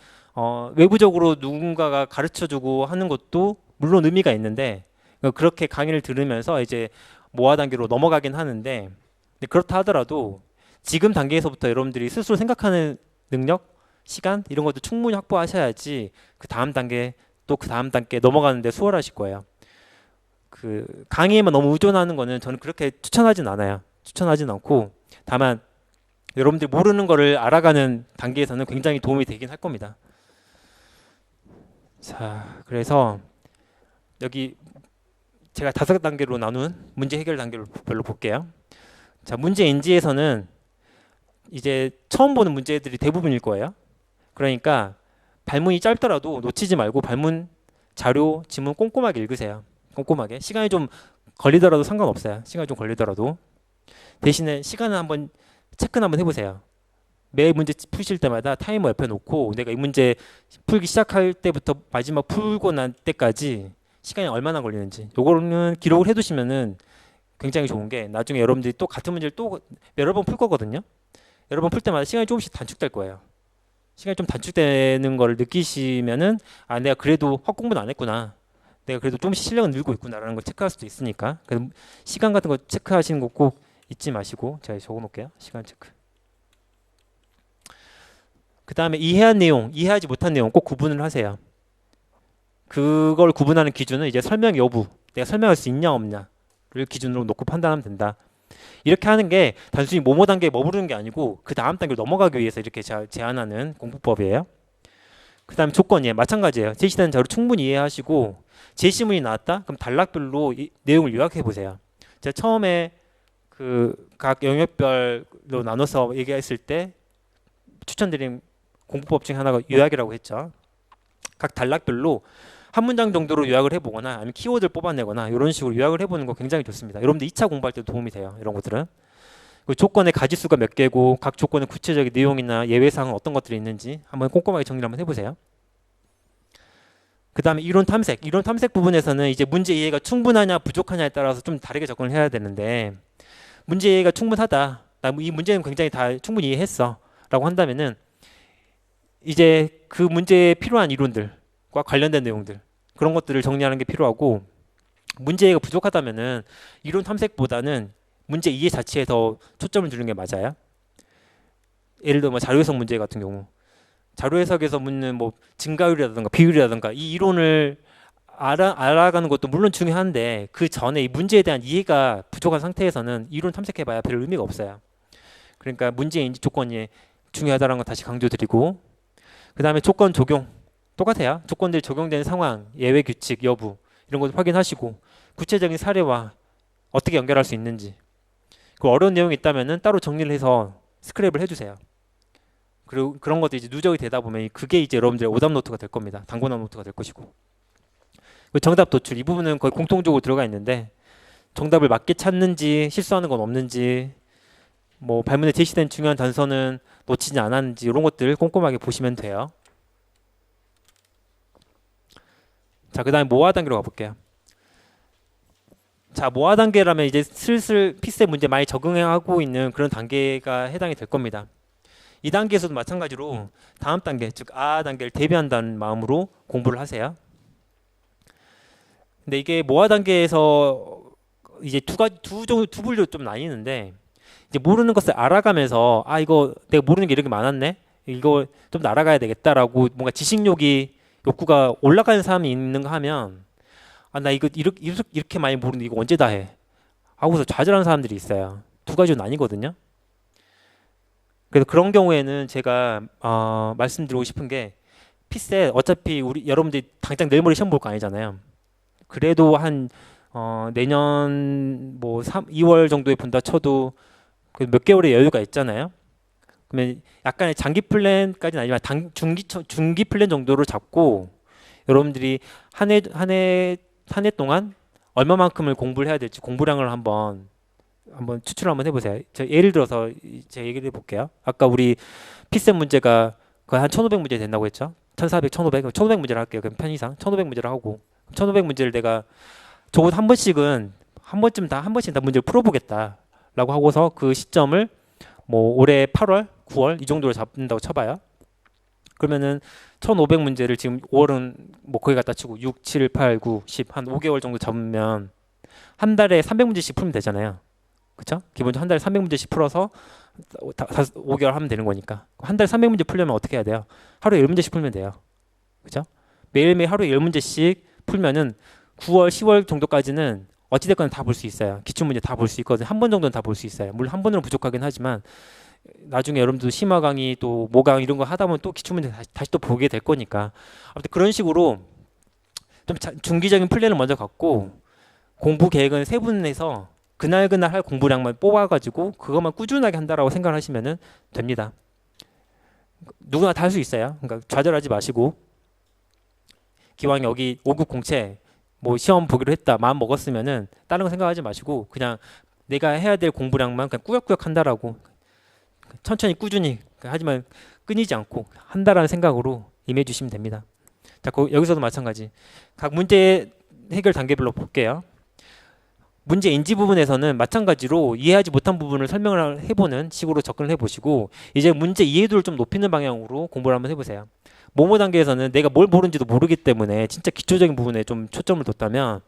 외부적으로 누군가가 가르쳐주고 하는 것도 물론 의미가 있는데, 그렇게 강의를 들으면서 이제 모아 단계로 넘어가긴 하는데, 그렇다 하더라도 지금 단계에서부터 여러분들이 스스로 생각하는 능력, 시간 이런 것도 충분히 확보하셔야지 그 다음 단계 또 그 다음 단계 넘어가는데 수월하실 거예요. 그 강의에만 너무 의존하는 거는 저는 그렇게 추천하진 않아요. 추천하진 않고 다만 여러분들이 모르는 거를 알아가는 단계에서는 굉장히 도움이 되긴 할 겁니다. 자, 그래서 여기 제가 5단계로 나눈 문제 해결 단계를 별로 볼게요. 자, 문제 인지에서는 이제 처음 보는 문제들이 대부분일 거예요. 그러니까 발문이 짧더라도 놓치지 말고 발문, 자료, 지문 꼼꼼하게 읽으세요. 꼼꼼하게. 시간이 좀 걸리더라도 상관없어요. 시간이 좀 걸리더라도. 대신에 시간을 한번 체크는 한번 해보세요. 매 문제 푸실 때마다 타이머 옆에 놓고 내가 이 문제 풀기 시작할 때부터 마지막 풀고 난 때까지 시간이 얼마나 걸리는지 요거는 기록을 해두시면은 굉장히 좋은 게 나중에 여러분들이 또 같은 문제를 또 여러 번 풀 거거든요. 여러 번 풀 때마다 시간이 조금씩 단축될 거예요. 시간이 좀 단축되는 걸 느끼시면은 아 내가 그래도 헛공부는 안 했구나. 내가 그래도 조금씩 실력은 늘고 있구나라는 걸 체크할 수도 있으니까 그래서 시간 같은 거 체크하시는 거 꼭 잊지 마시고 제가 적어 놓을게요. 시간 체크. 그 다음에 이해한 내용, 이해하지 못한 내용 꼭 구분을 하세요. 그걸 구분하는 기준은 이제 설명 여부, 내가 설명할 수 있냐 없냐를 기준으로 놓고 판단하면 된다. 이렇게 하는 게 단순히 모모 단계에 머무르는 게 아니고 그 다음 단계로 넘어가기 위해서 이렇게 제안하는 공부법이에요. 그 다음에 조건이에요. 마찬가지예요. 제시된 자료 충분히 이해하시고 제시문이 나왔다? 그럼 단락별로 내용을 요약해 보세요. 제가 처음에 그 각 영역별로 나눠서 얘기했을 때 추천드린 공부법 중에 하나가 요약이라고 했죠. 각 단락별로 한 문장 정도로 요약을 해보거나 아니면 키워드를 뽑아내거나 이런 식으로 요약을 해보는 거 굉장히 좋습니다. 여러분들 2차 공부할 때도 도움이 돼요. 이런 것들은. 그 조건의 가지수가 몇 개고 각 조건의 구체적인 내용이나 예외사항은 어떤 것들이 있는지 한번 꼼꼼하게 정리를 한번 해보세요. 그 다음에 이론 탐색. 이론 탐색 부분에서는 이제 문제 이해가 충분하냐 부족하냐에 따라서 좀 다르게 접근을 해야 되는데 문제 이해가 충분하다. 나 이 문제는 굉장히 다 충분히 이해했어. 라고 한다면은 이제 그 문제에 필요한 이론들과 관련된 내용들 그런 것들을 정리하는 게 필요하고 문제 이해가 부족하다면은 이론 탐색보다는 문제 이해 자체에 더 초점을 두는 게 맞아요. 예를 들어 뭐 자료 해석 문제 같은 경우 자료 해석에서 묻는 뭐 증가율이라든가 비율이라든가 이 이론을 알아가는 것도 물론 중요한데 그 전에 이 문제에 대한 이해가 부족한 상태에서는 이론 탐색해봐야 별 의미가 없어요. 그러니까 문제 인지 조건이 중요하다는 거 다시 강조드리고 그 다음에 조건 적용 똑같아요. 조건들이 적용되는 상황, 예외 규칙 여부 이런 것도 확인하시고 구체적인 사례와 어떻게 연결할 수 있는지 그 어려운 내용이 있다면은 따로 정리를 해서 스크랩을 해주세요. 그리고 그런 것들이 이제 누적이 되다 보면 그게 이제 여러분들의 오답 노트가 될 겁니다. 단권화 노트가 될 것이고 정답 도출 이 부분은 거의 공통적으로 들어가 있는데 정답을 맞게 찾는지 실수하는 건 없는지 뭐 발문에 제시된 중요한 단서는 놓치지 않았는지 이런 것들 꼼꼼하게 보시면 돼요. 자, 그 다음에 모아 단계로 가볼게요. 자, 모아 단계라면 이제 슬슬 피셋 문제 많이 적응하고 있는 그런 단계가 해당이 될 겁니다. 이 단계에서도 마찬가지로 다음 단계, 즉 아 단계를 대비한다는 마음으로 공부를 하세요. 근데 이게 모아 단계에서 이제 두 분류로 좀 나뉘는데 이제 모르는 것을 알아가면서 아 이거 내가 모르는 게 이렇게 많았네 이거 좀 더 알아가야 되겠다라고 뭔가 지식욕이 욕구가 올라가는 사람이 있는가 하면 아 나 이거 이렇게 많이 모르는데 이거 언제 다 해 하고서 좌절하는 사람들이 있어요. 두 가지로 나뉘거든요. 그래서 그런 경우에는 제가 말씀드리고 싶은 게 피셋 어차피 우리 여러분들이 당장 내일 모레 시험 볼 거 아니잖아요. 그래도 한 내년 뭐 2월 정도에 본다 쳐도 몇 개월의 여유가 있잖아요. 그러면 약간의 장기 플랜까지는 아니지만 중기 플랜 정도로 잡고 여러분들이 한 해 동안 얼마만큼을 공부를 해야 될지 공부량을 한번 추출을 한번 해보세요. 예를 들어서 제가 얘기를 해볼게요. 아까 우리 피셋 문제가 거의 한 1500문제 된다고 했죠. 1400, 1500, 1500문제를 할게요. 그럼 편의상 1500문제를 하고 1500문제를 내가 적어도 한 번씩 다 문제를 풀어보겠다라고 하고서 그 시점을 뭐 올해 8월, 9월 이 정도로 잡는다고 쳐봐요. 그러면은 1500문제를 지금 5월은 뭐 거기 갖다 치고 6, 7, 8, 9, 10 한 5개월 정도 잡으면 한 달에 300문제씩 풀면 되잖아요. 그쵸? 기본적으로 한 달에 300문제씩 풀어서 5개월 하면 되는 거니까. 한 달 300문제 풀려면 어떻게 해야 돼요? 하루에 10문제씩 풀면 돼요. 그죠? 매일매일 하루에 10문제씩 풀면은 9월, 10월 정도까지는 어찌됐건 다 볼 수 있어요. 기출문제 다 볼 수 있거든요. 한 번 정도는 다 볼 수 있어요. 물론 한 번으로 부족하긴 하지만 나중에 여러분들 심화 강의 또 모강 이런 거 하다 보면 또 기출문제 다시 또 보게 될 거니까. 아무튼 그런 식으로 좀 중기적인 플랜을 먼저 갖고 공부 계획은 세분해서 그날 할 공부량만 뽑아가지고 그것만 꾸준하게 한다라고 생각을 하시면 됩니다. 누구나 다 할 수 있어요. 그러니까 좌절하지 마시고 기왕 여기 5급 공채 뭐 시험 보기로 했다 마음 먹었으면은 다른 거 생각하지 마시고 그냥 내가 해야 될 공부량만 그냥 꾸역꾸역 한다라고 천천히 꾸준히 하지만 끊이지 않고 한다라는 생각으로 임해 주시면 됩니다. 자, 여기서도 마찬가지. 각 문제 해결 단계별로 볼게요. 문제 인지 부분에서는 마찬가지로 이해하지 못한 부분을 설명을 해보는 식으로 접근을 해보시고 이제 문제 이해도를 좀 높이는 방향으로 공부를 한번 해보세요. 모모 단계에서는 내가 뭘 모르는지도 모르기 때문에 진짜 기초적인 부분에 좀 초점을 뒀다면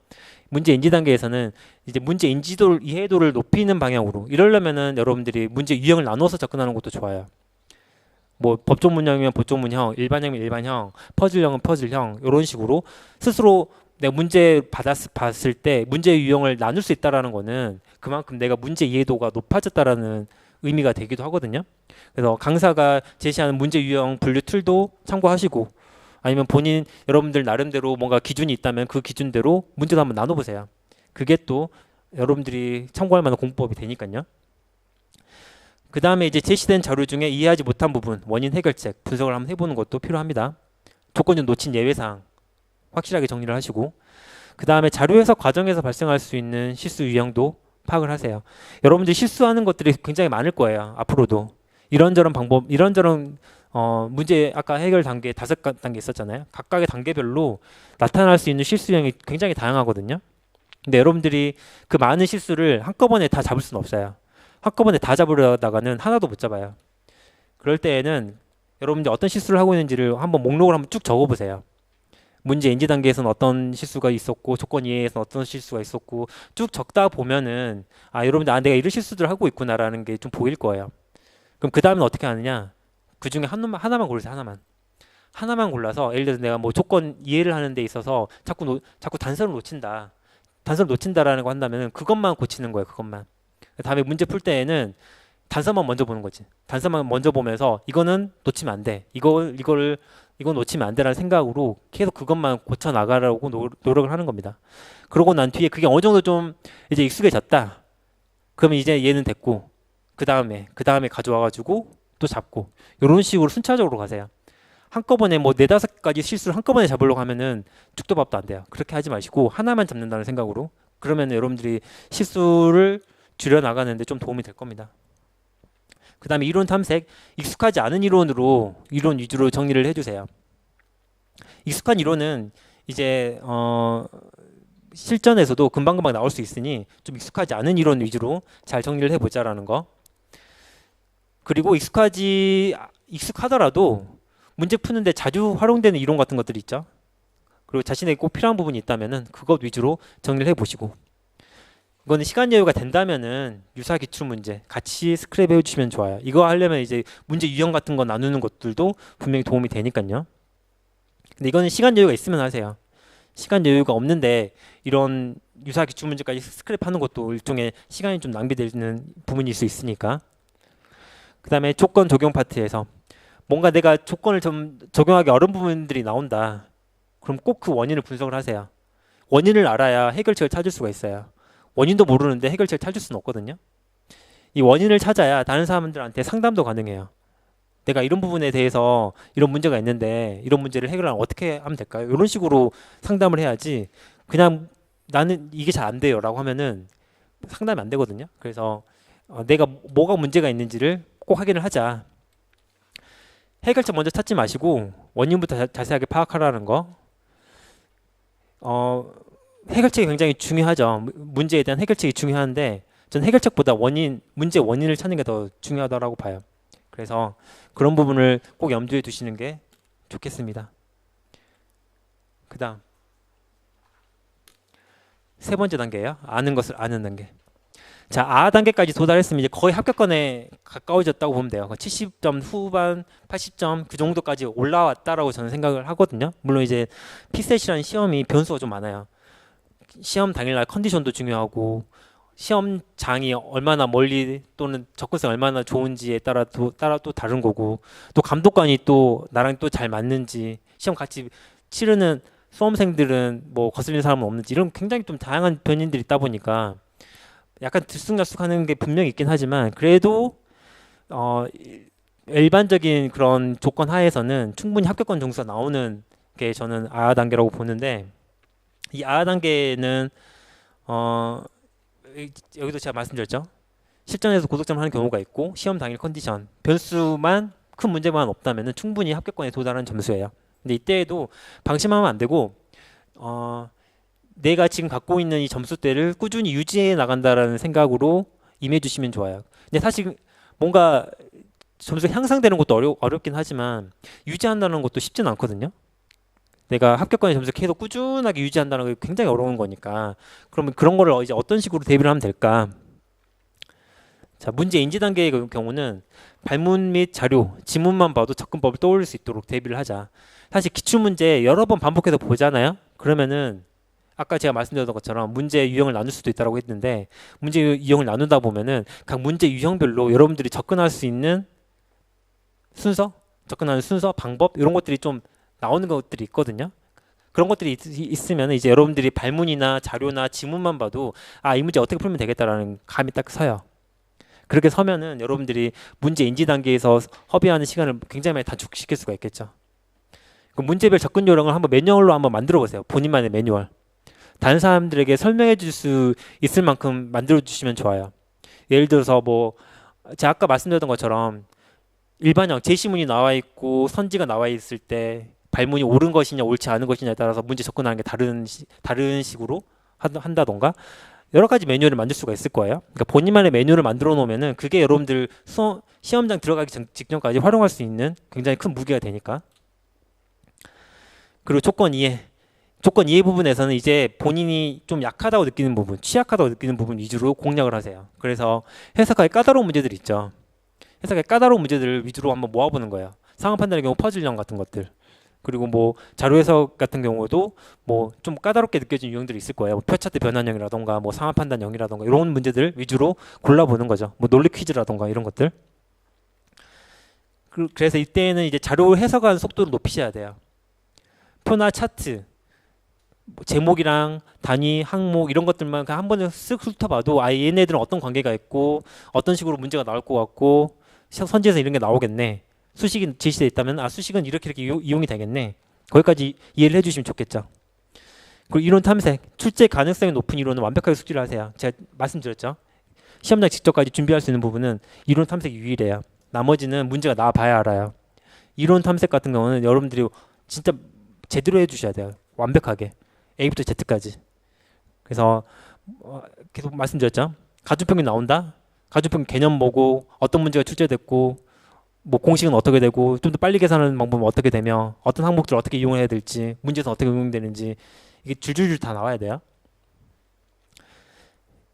문제 인지 단계에서는 이제 문제 인지도를 이해도를 높이는 방향으로 이러려면은 여러분들이 문제 유형을 나눠서 접근하는 것도 좋아요. 뭐 법조 문형이면 법조 문형, 일반형이면 일반형, 퍼즐형은 퍼즐형 이런 식으로 스스로 내가 문제 봤을 때 문제 유형을 나눌 수 있다라는 거는 그만큼 내가 문제 이해도가 높아졌다라는 의미가 되기도 하거든요. 그래서 강사가 제시하는 문제 유형 분류 툴도 참고하시고 아니면 본인 여러분들 나름대로 뭔가 기준이 있다면 그 기준대로 문제도 한번 나눠보세요. 그게 또 여러분들이 참고할 만한 공부법이 되니까요. 그 다음에 이제 제시된 자료 중에 이해하지 못한 부분, 원인 해결책 분석을 한번 해보는 것도 필요합니다. 조건적 놓친 예외사항 확실하게 정리를 하시고 그 다음에 자료 해석 과정에서 발생할 수 있는 실수 유형도 파악을 하세요. 여러분들이 실수하는 것들이 굉장히 많을 거예요. 앞으로도 이런저런 방법, 이런저런 문제 아까 해결 단계 5단계 있었잖아요. 각각의 단계별로 나타날 수 있는 실수 유형이 굉장히 다양하거든요. 근데 여러분들이 그 많은 실수를 한꺼번에 다 잡을 수는 없어요. 한꺼번에 다 잡으려다가는 하나도 못 잡아요. 그럴 때에는 여러분들이 어떤 실수를 하고 있는지를 한번 목록을 한번 쭉 적어보세요. 문제 인지 단계에서는 어떤 실수가 있었고 조건 이해에서는 어떤 실수가 있었고 쭉 적다 보면은 여러분들 내가 이런 실수들을 하고 있구나라는 게 좀 보일 거예요. 그럼 그 다음은 어떻게 하느냐? 그 중에 하나만 고르세요. 하나만 골라서 예를 들어서 내가 뭐 조건 이해를 하는 데 있어서 자꾸 단서를 놓친다. 단서를 놓친다라는 거 한다면은 그것만 고치는 거예요. 그것만. 다음에 문제 풀 때에는 단서만 먼저 보는 거지. 단서만 먼저 보면서 이거는 놓치면 안 돼. 이건 놓치면 안 되라는 생각으로 계속 그것만 고쳐 나가려고 노력을 하는 겁니다. 그러고 난 뒤에 그게 어느 정도 좀 이제 익숙해졌다. 그러면 이제 얘는 됐고 그 다음에 가져와가지고 또 잡고 이런 식으로 순차적으로 가세요. 한꺼번에 뭐 4-5가지 실수를 한꺼번에 잡으려고 하면은 죽도 밥도 안 돼요. 그렇게 하지 마시고 하나만 잡는다는 생각으로 그러면 여러분들이 실수를 줄여 나가는데 좀 도움이 될 겁니다. 그 다음에 이론 탐색, 익숙하지 않은 이론 위주로 정리를 해주세요. 익숙한 이론은 이제 실전에서도 금방금방 나올 수 있으니 좀 익숙하지 않은 이론 위주로 잘 정리를 해보자라는 거. 그리고 익숙하더라도 문제 푸는데 자주 활용되는 이론 같은 것들이 있죠. 그리고 자신에게 꼭 필요한 부분이 있다면은 그것 위주로 정리를 해보시고 이거는 시간 여유가 된다면은 유사 기출 문제 같이 스크랩 해주시면 좋아요. 이거 하려면 이제 문제 유형 같은 거 나누는 것들도 분명히 도움이 되니까요. 근데 이거는 시간 여유가 있으면 하세요. 시간 여유가 없는데 이런 유사 기출 문제까지 스크랩 하는 것도 일종의 시간이 좀 낭비되는 부분일 수 있으니까. 그 다음에 조건 적용 파트에서 뭔가 내가 조건을 좀 적용하기 어려운 부분들이 나온다. 그럼 꼭 그 원인을 분석을 하세요. 원인을 알아야 해결책을 찾을 수가 있어요. 원인도 모르는데 해결책을 찾을 수는 없거든요. 이 원인을 찾아야 다른 사람들한테 상담도 가능해요. 내가 이런 부분에 대해서 이런 문제가 있는데 이런 문제를 해결하면 어떻게 하면 될까요? 이런 식으로 상담을 해야지 그냥 나는 이게 잘 안 돼요 라고 하면은 상담이 안 되거든요. 그래서 내가 뭐가 문제가 있는지를 꼭 확인을 하자. 해결책 먼저 찾지 마시고 원인부터 자세하게 파악하라는 거. 해결책이 굉장히 중요하죠. 문제에 대한 해결책이 중요한데 저는 해결책보다 문제 원인을 찾는 게 더 중요하다고 봐요. 그래서 그런 부분을 꼭 염두에 두시는 게 좋겠습니다. 그 다음 3번째 단계예요. 아는 것을 아는 단계. 자, 아 단계까지 도달했으면 이제 거의 합격권에 가까워졌다고 보면 돼요. 70점 후반, 80점 그 정도까지 올라왔다라고 저는 생각을 하거든요. 물론 이제 피셋이라는 시험이 변수가 좀 많아요. 시험 당일날 컨디션도 중요하고 시험장이 얼마나 멀리 또는 접근성이 얼마나 좋은지에 따라 또 다른 거고, 또 감독관이 또 나랑 또 잘 맞는지, 시험 같이 치르는 수험생들은 뭐 거슬리는 사람은 없는지, 이런 굉장히 좀 다양한 변인들이 있다 보니까 약간 들쑥날쑥하는 게 분명히 있긴 하지만, 그래도 일반적인 그런 조건 하에서는 충분히 합격권 점수가 나오는 게 저는 아 단계라고 보는데, 이 아 단계는 여기도 제가 말씀드렸죠. 실전에서 고득점을 하는 경우가 있고, 시험 당일 컨디션 변수만 큰 문제만 없다면 충분히 합격권에 도달하는 점수예요. 근데 이때에도 방심하면 안 되고, 내가 지금 갖고 있는 이 점수대를 꾸준히 유지해 나간다라는 생각으로 임해 주시면 좋아요. 근데 사실 뭔가 점수가 향상되는 것도 어렵긴 하지만 유지한다는 것도 쉽진 않거든요. 내가 합격권의 점수를 계속 꾸준하게 유지한다는 게 굉장히 어려운 거니까, 그러면 그런 거를 이제 어떤 식으로 대비를 하면 될까? 자, 문제 인지 단계의 경우는 발문 및 자료, 지문만 봐도 접근법을 떠올릴 수 있도록 대비를 하자. 사실 기출문제 여러 번 반복해서 보잖아요. 그러면은 아까 제가 말씀드렸던 것처럼 문제 유형을 나눌 수도 있다고 했는데, 문제 유형을 나누다 보면은 각 문제 유형별로 여러분들이 접근할 수 있는 접근하는 순서, 방법, 이런 것들이 좀 나오는 것들이 있거든요. 그런 것들이 있으면 이제 여러분들이 발문이나 자료나 지문만 봐도 이 문제 어떻게 풀면 되겠다라는 감이 딱 서요. 그렇게 서면은 여러분들이 문제 인지 단계에서 허비하는 시간을 굉장히 많이 단축시킬 수가 있겠죠. 그 문제별 접근 요령을 한번 매뉴얼로 한번 만들어 보세요. 본인만의 매뉴얼. 다른 사람들에게 설명해 줄 수 있을 만큼 만들어 주시면 좋아요. 예를 들어서 뭐 제가 아까 말씀드렸던 것처럼 일반형 제시문이 나와 있고 선지가 나와 있을 때 발문이 옳은 것이냐 옳지 않은 것이냐에 따라서 문제 접근하는 게 다른 식으로 한다던가, 여러 가지 매뉴얼을 만들 수가 있을 거예요. 그러니까 본인만의 매뉴얼을 만들어 놓으면은 그게 여러분들 시험장 들어가기 직전까지 활용할 수 있는 굉장히 큰 무기가 되니까. 그리고 조건 이해 부분에서는 이제 본인이 좀 약하다고 느끼는 부분, 취약하다고 느끼는 부분 위주로 공략을 하세요. 그래서 해석하기 까다로운 문제들 있죠. 해석하기 까다로운 문제들을 위주로 한번 모아보는 거예요. 상황 판단의 경우 퍼즐형 같은 것들, 그리고 뭐 자료 해석 같은 경우도 뭐 좀 까다롭게 느껴지는 유형들이 있을 거예요. 뭐 표차트 변환형이라던가 뭐 상황 판단형이라던가 이런 문제들 위주로 골라보는 거죠. 뭐 논리 퀴즈라던가 이런 것들. 그래서 이때는 이제 자료 해석하는 속도를 높이셔야 돼요. 표나 차트, 뭐 제목이랑 단위, 항목 이런 것들만 그냥 한 번에 쓱 훑어봐도 얘네들은 어떤 관계가 있고 어떤 식으로 문제가 나올 것 같고 선지에서 이런 게 나오겠네. 수식이 제시되어 있다면 수식은 이렇게 이용이 되겠네. 거기까지 이해를 해주시면 좋겠죠. 그리고 이론 탐색, 출제 가능성이 높은 이론은 완벽하게 숙지를 하세요. 제가 말씀드렸죠. 시험장 직전까지 준비할 수 있는 부분은 이론 탐색이 유일해요. 나머지는 문제가 나와봐야 알아요. 이론 탐색 같은 경우는 여러분들이 진짜 제대로 해주셔야 돼요. 완벽하게 A부터 Z까지. 그래서 계속 말씀드렸죠. 가중평균 나온다. 가중평균 개념 보고 어떤 문제가 출제됐고 뭐 공식은 어떻게 되고 좀 더 빨리 계산하는 방법은 어떻게 되며 어떤 항목들을 어떻게 이용해야 될지, 문제에서 어떻게 응용되는지 이게 줄줄줄 다 나와야 돼요.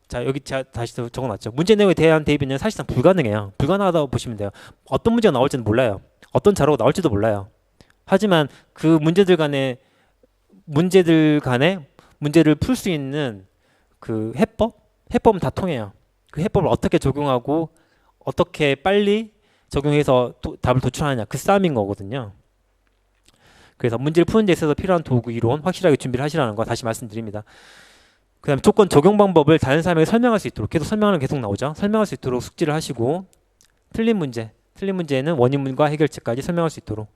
자, 여기 제가 다시 적어놨죠. 문제 내용에 대한 대비는 사실상 불가능해요. 불가능하다고 보시면 돼요. 어떤 문제가 나올지는 몰라요. 어떤 자료가 나올지도 몰라요. 하지만 그 문제들 간에 문제를 풀 수 있는 그 해법은 다 통해요. 그 해법을 어떻게 적용하고 어떻게 빨리 적용해서 답을 도출하느냐, 그 싸움인 거거든요. 그래서 문제를 푸는 데 있어서 필요한 도구, 이론 확실하게 준비를 하시라는 거 다시 말씀드립니다. 그 다음에 조건 적용 방법을 다른 사람에게 설명할 수 있도록, 계속 설명하는 계속 나오죠. 설명할 수 있도록 숙지를 하시고, 틀린 문제는 원인과 해결책까지 설명할 수 있도록.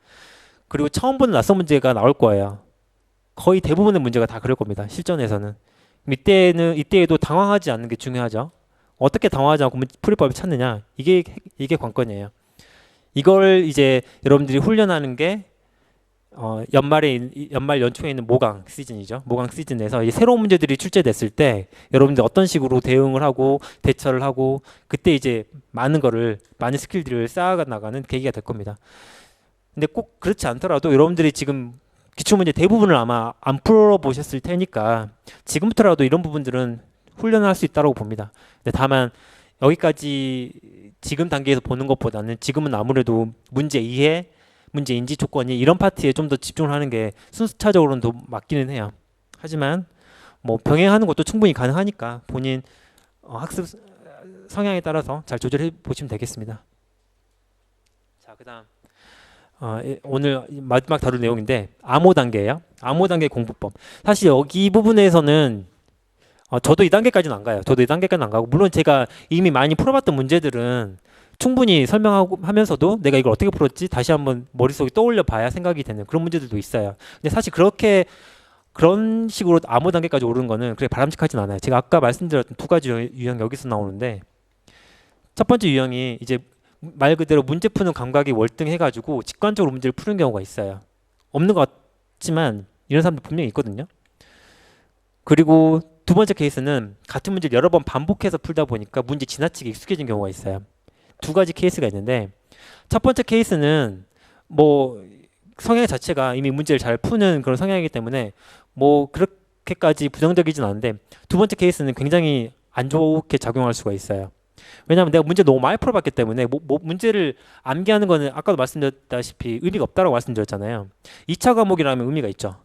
그리고 처음 보는 낯선 문제가 나올 거예요. 거의 대부분의 문제가 다 그럴 겁니다. 실전에서는. 이때에도 당황하지 않는 게 중요하죠. 어떻게 당황하지 않고 풀이법을 찾느냐, 이게 관건이에요. 이걸 이제 여러분들이 훈련하는 게 연말 연초에 있는 모강 시즌이죠. 모강 시즌에서 이제 새로운 문제들이 출제됐을 때 여러분들 어떤 식으로 대응을 하고 대처를 하고, 그때 이제 많은 스킬들을 쌓아 나가는 계기가 될 겁니다. 근데 꼭 그렇지 않더라도 여러분들이 지금 기출문제 대부분을 아마 안 풀어보셨을 테니까 지금부터라도 이런 부분들은 훈련을 할 수 있다고 봅니다. 근데 다만 여기까지 지금 단계에서 보는 것보다는 지금은 아무래도 문제 이해, 문제 인지, 조건이 이런 파트에 좀 더 집중을 하는 게 순차적으로는 더 맞기는 해요. 하지만 뭐 병행하는 것도 충분히 가능하니까 본인 학습 성향에 따라서 잘 조절해 보시면 되겠습니다. 자, 그다음 오늘 마지막 다룰 내용인데 암호 단계예요. 암호 단계 공부법. 사실 여기 부분에서는 저도 이 단계까지는 안 가요. 저도 이 단계까지는 안 가고 물론 제가 이미 많이 풀어봤던 문제들은 충분히 설명하고 하면서도 내가 이걸 어떻게 풀었지 다시 한번 머릿속에 떠올려 봐야 생각이 되는 그런 문제들도 있어요. 근데 사실 그런 식으로 암호 단계까지 오르는 거는 그렇게 바람직하진 않아요. 제가 아까 말씀드렸던 두 가지 유형 여기서 나오는데 첫 번째 유형이 이제 말 그대로 문제 푸는 감각이 월등해가지고 직관적으로 문제를 푸는 경우가 있어요. 없는 것 같지만 이런 사람들 분명히 있거든요. 그리고 두 번째 케이스는 같은 문제를 여러 번 반복해서 풀다 보니까 문제 지나치게 익숙해진 경우가 있어요. 두 가지 케이스가 있는데 첫 번째 케이스는 뭐 성향 자체가 이미 문제를 잘 푸는 그런 성향이기 때문에 뭐 그렇게까지 부정적이진 않은데 두 번째 케이스는 굉장히 안 좋게 작용할 수가 있어요. 왜냐하면 내가 문제 너무 많이 풀어봤기 때문에 문제를 암기하는 거는 아까도 말씀드렸다시피 의미가 없다라고 말씀드렸잖아요. 2차 과목이라면 의미가 있죠.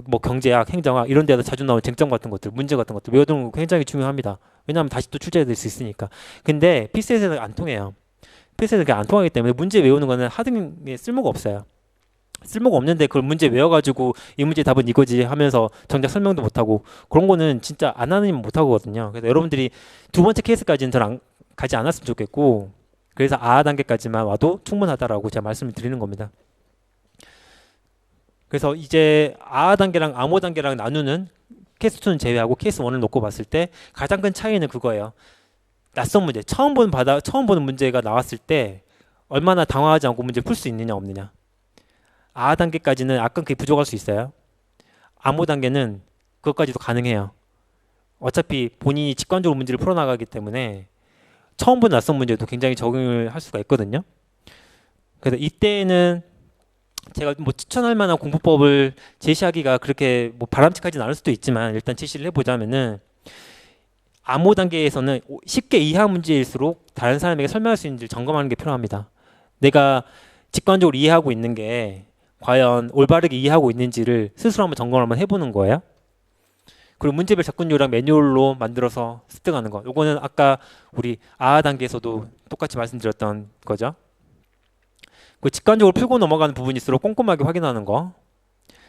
뭐 경제학, 행정학 이런 데서 자주 나오는 쟁점 같은 것들, 문제 같은 것들 외우는 거 굉장히 중요합니다. 왜냐하면 다시 또 출제될 수 있으니까. 근데 PC에서는 안 통해요. PC에서는 그게 안 통하기 때문에 문제 외우는 거는 하등 게 쓸모가 없어요. 쓸모가 없는데 그걸 문제 외워가지고 이 문제 답은 이거지 하면서 정작 설명도 못하고 그런 거는 진짜 안 하는 못 하거든요. 그래서 여러분들이 두 번째 케이스까지는 저는 가지 않았으면 좋겠고 그래서 아 단계까지만 와도 충분하다라고 제가 말씀을 드리는 겁니다. 그래서 이제 아 단계랑 암호 단계랑 나누는 케이스 2는 제외하고 케이스 1을 놓고 봤을 때 가장 큰 차이는 그거예요. 낯선 문제, 처음 보는 문제가 나왔을 때 얼마나 당황하지 않고 문제 풀 수 있느냐 없느냐. 아 단계까지는 약간 그게 부족할 수 있어요. 암호 단계는 그것까지도 가능해요. 어차피 본인이 직관적으로 문제를 풀어나가기 때문에 처음 본 낯선 문제도 굉장히 적응을 할 수가 있거든요. 그래서 이때는 제가 뭐 추천할 만한 공부법을 제시하기가 그렇게 뭐 바람직하진 않을 수도 있지만 일단 제시를 해보자면은 암호 단계에서는 쉽게 이해한 문제일수록 다른 사람에게 설명할 수 있는지를 점검하는 게 필요합니다. 내가 직관적으로 이해하고 있는 게 과연 올바르게 이해하고 있는지를 스스로 한번 점검을 한번 해보는 거예요. 그리고 문제별 접근 요령 매뉴얼로 만들어서 습득하는 거. 요거는 아까 우리 아 단계에서도 똑같이 말씀드렸던 거죠. 그 직관적으로 풀고 넘어가는 부분일수록 꼼꼼하게 확인하는 거.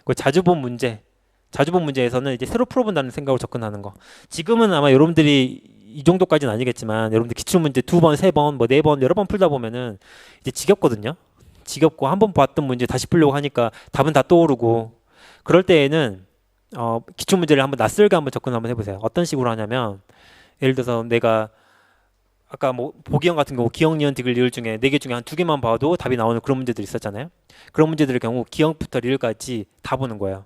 그 자주 본 문제에서는 이제 새로 풀어본다는 생각으로 접근하는 거. 지금은 아마 여러분들이 이 정도까지는 아니겠지만 여러분들 기출 문제 2번, 3번, 뭐 4번 여러 번 풀다 보면은 이제 지겹거든요. 지겹고 한 번 봤던 문제 다시 풀려고 하니까 답은 다 떠오르고 그럴 때에는 기출 문제를 한번 낯설게 한번 접근 한번 해보세요. 어떤 식으로 하냐면 예를 들어서 내가 아까 뭐 보기형 같은 경우 기형, 니은, 디귿, 리을 중에 4개 중에 한 2개만 봐도 답이 나오는 그런 문제들이 있었잖아요. 그런 문제들의 경우 기형부터 리을까지 다 보는 거예요.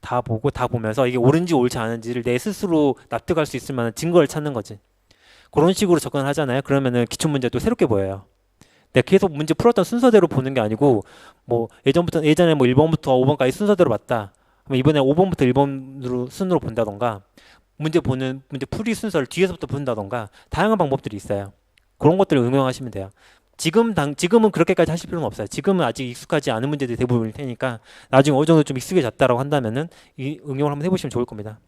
다 보고 다 보면서 이게 옳은지 옳지 않은지를 내 스스로 납득할 수 있을 만한 증거를 찾는 거지. 그런 식으로 접근을 하잖아요. 그러면은 기출 문제도 새롭게 보여요. 내가 계속 문제 풀었던 순서대로 보는 게 아니고 뭐 예전에 뭐 1번부터 5번까지 순서대로 봤다. 그럼 이번에 5번부터 1번으로 순으로 본다던가 문제 풀이 순서를 뒤에서부터 본다던가 다양한 방법들이 있어요. 그런 것들을 응용하시면 돼요. 지금은 그렇게까지 하실 필요는 없어요. 지금은 아직 익숙하지 않은 문제들이 대부분일 테니까 나중에 어느 정도 좀 익숙해졌다라고 한다면은 이 응용을 한번 해보시면 좋을 겁니다.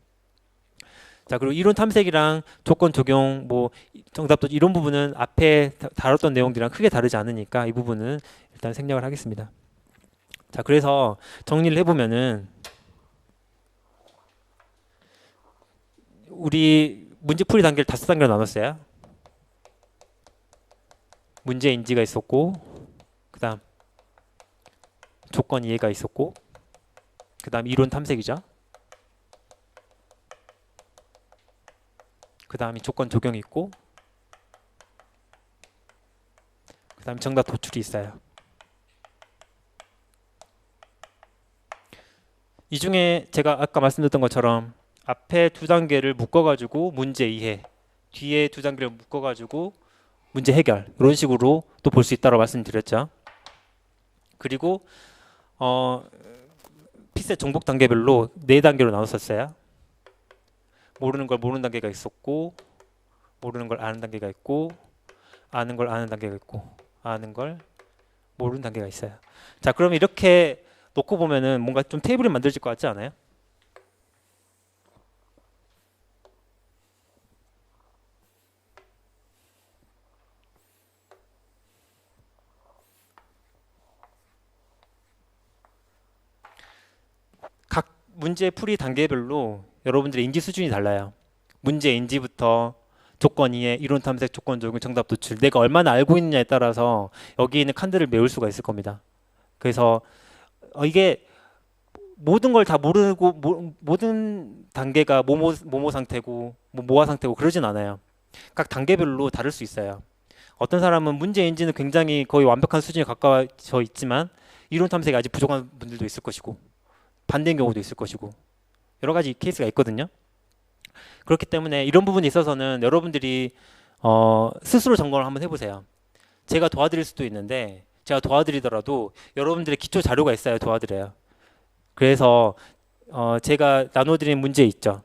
자, 그리고 이론 탐색이랑 조건 적용, 뭐 정답도 이런 부분은 앞에 다뤘던 내용들이랑 크게 다르지 않으니까 이 부분은 일단 생략을 하겠습니다. 자, 그래서 정리를 해보면은 우리 문제풀이 단계를 5단계로 나눴어요. 문제 인지가 있었고, 그 다음 조건 이해가 있었고, 그 다음 이론 탐색이죠. 그 다음이 조건 적용이 있고, 그 다음 정답 도출이 있어요. 이 중에 제가 아까 말씀드렸던 것처럼 앞에 2단계를 묶어가지고 문제 이해, 뒤에 2단계를 묶어가지고 문제 해결 이런 식으로 또 볼 수 있다고 말씀드렸죠. 그리고 피셋 정복 단계별로 4단계로 나눴었어요. 모르는 걸 모르는 단계가 있었고, 모르는 걸 아는 단계가 있고, 아는 걸 아는 단계가 있고, 아는 걸 모르는 단계가 있어요. 자, 그럼 이렇게 놓고 보면은 뭔가 좀 테이블이 만들어질 것 같지 않아요? 각 문제 풀이 단계별로 여러분들의 인지 수준이 달라요. 문제 인지부터 조건 이해, 이론 탐색, 조건 적용, 정답 도출. 내가 얼마나 알고 있느냐에 따라서 여기 있는 칸들을 메울 수가 있을 겁니다. 그래서 이게 모든 걸 다 모르고 모든 단계가 뭐뭐 상태고 뭐뭐하 상태고 그러진 않아요. 각 단계별로 다를 수 있어요. 어떤 사람은 문제 인지는 굉장히 거의 완벽한 수준에 가까워져 있지만 이론 탐색이 아직 부족한 분들도 있을 것이고 반대인 경우도 있을 것이고 여러 가지 케이스가 있거든요. 그렇기 때문에 이런 부분에 있어서는 여러분들이 스스로 점검을 한번 해보세요. 제가 도와드릴 수도 있는데 제가 도와드리더라도 여러분들의 기초 자료가 있어야 도와드려요. 그래서 제가 나눠드린 문제 있죠.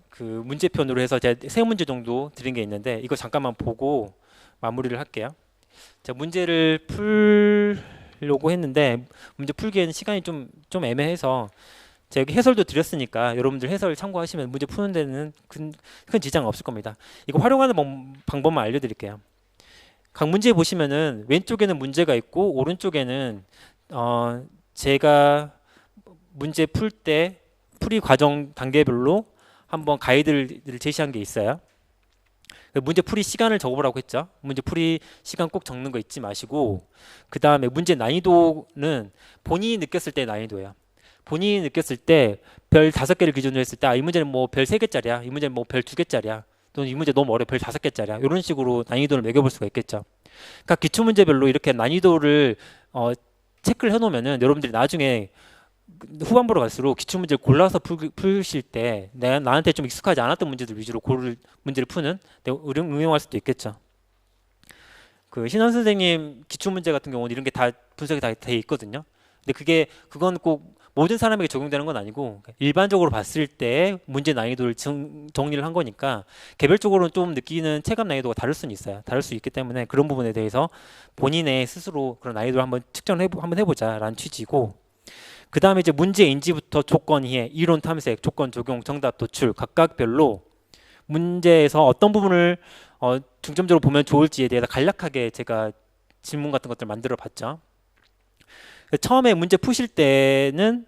그 문제편으로 해서 제가 세 문제 정도 드린 게 있는데 이거 잠깐만 보고 마무리를 할게요. 자, 문제를 풀려고 했는데 문제 풀기에는 시간이 좀 애매해서 제가 여기 해설도 드렸으니까 여러분들 해설 참고하시면 문제 푸는 데는 큰 지장 없을 겁니다. 이거 활용하는 방법만 알려드릴게요. 각 문제 보시면은 왼쪽에는 문제가 있고 오른쪽에는 제가 문제 풀 때 풀이 과정 단계별로 한번 가이드를 제시한 게 있어요. 문제 풀이 시간을 적어보라고 했죠. 문제 풀이 시간 꼭 적는 거 잊지 마시고 그 다음에 문제 난이도는 본인이 느꼈을 때 난이도예요. 본인이 느꼈을 때 별 5개를 기준으로 했을 때 이 문제는 뭐 별 3개짜리야, 이 문제는 뭐 별 2개짜리야, 또는 이 문제 너무 어려워 별 5개짜리야, 이런 식으로 난이도를 매겨볼 수가 있겠죠. 그러니까 기출 문제별로 이렇게 난이도를 체크를 해놓으면은 여러분들이 나중에 후반부로 갈수록 기출 문제를 골라서 풀실 때 나한테 좀 익숙하지 않았던 문제들 위주로 문제를 푸는 응용할 수도 있겠죠. 그 신원 선생님 기출 문제 같은 경우는 이런 게 다 분석이 다 돼 있거든요. 근데 그건 꼭 모든 사람에게 적용되는 건 아니고 일반적으로 봤을 때 문제 난이도를 정리를 한 거니까 개별적으로는 좀 느끼는 체감 난이도가 다를 수는 있어요. 다를 수 있기 때문에 그런 부분에 대해서 본인의 스스로 그런 난이도를 한번 측정을 한번 해보자라는 취지고, 그 다음에 이제 문제 인지부터 조건 이해, 이론 탐색, 조건 적용, 정답 도출 각각별로 문제에서 어떤 부분을 중점적으로 보면 좋을지에 대해서 간략하게 제가 질문 같은 것들 만들어 봤죠. 처음에 문제 푸실 때는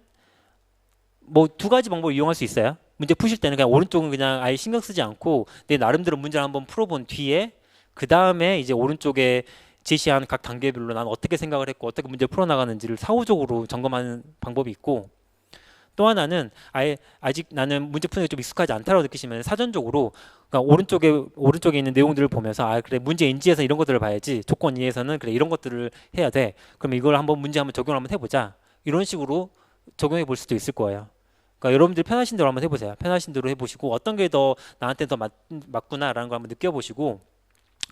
뭐 2가지 방법을 이용할 수 있어요. 문제 푸실 때는 그냥 오른쪽은 그냥 아예 신경 쓰지 않고 내 나름대로 문제를 한번 풀어본 뒤에 그 다음에 이제 오른쪽에 제시한 각 단계별로 난 어떻게 생각을 했고 어떻게 문제를 풀어나가는지를 사후적으로 점검하는 방법이 있고, 또 하나는 아예 아직 나는 문제 푸는 게 좀 익숙하지 않다고 느끼시면 사전적으로 그러니까 오른쪽에 있는 내용들을 보면서 그래 문제 인지에서 이런 것들을 봐야지, 조건 이해에서는 그래 이런 것들을 해야 돼, 그럼 이걸 문제 한번 적용을 한번 해보자, 이런 식으로 적용해 볼 수도 있을 거예요. 그러니까 여러분들이 편하신 대로 한번 해보세요. 편하신 대로 해보시고 어떤 게 더 나한테 더 맞구나라는 걸 한번 느껴보시고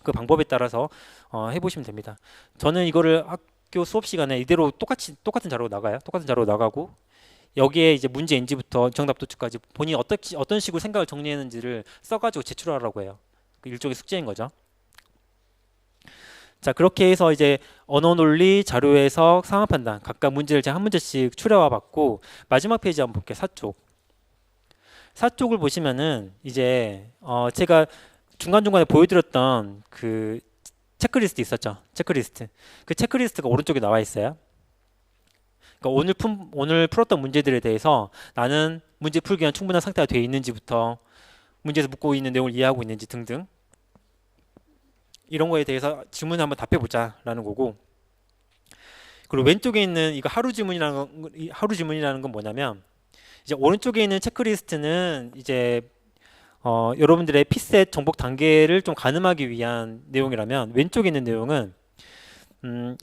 그 방법에 따라서 해보시면 됩니다. 저는 이거를 학교 수업 시간에 이대로 똑같은 자료로 나가요. 똑같은 자료로 나가고 여기에 이제 문제 인지부터 정답 도출까지 본인이 어떤 식으로 생각을 정리했는지를 써가지고 제출하라고 해요. 그 일종의 숙제인 거죠. 자, 그렇게 해서 이제 언어 논리, 자료 해석, 상황 판단 각각 문제를 제가 한 문제씩 추려와 봤고, 마지막 페이지 한번 볼게요. 4쪽. 4쪽을 보시면은 이제 제가 중간중간에 보여드렸던 그 체크리스트 있었죠. 체크리스트. 그 체크리스트가 오른쪽에 나와 있어요. 그러니까 오늘 풀었던 문제들에 대해서 나는 문제 풀기 위한 충분한 상태가 되어 있는지부터 문제에서 묻고 있는 내용을 이해하고 있는지 등등 이런 거에 대해서 질문을 한번 답해보자 라는 거고, 그리고 왼쪽에 있는 이거 하루 질문이라는 건 뭐냐면 이제 오른쪽에 있는 체크리스트는 이제 여러분들의 피셋 정복 단계를 좀 가늠하기 위한 내용이라면, 왼쪽에 있는 내용은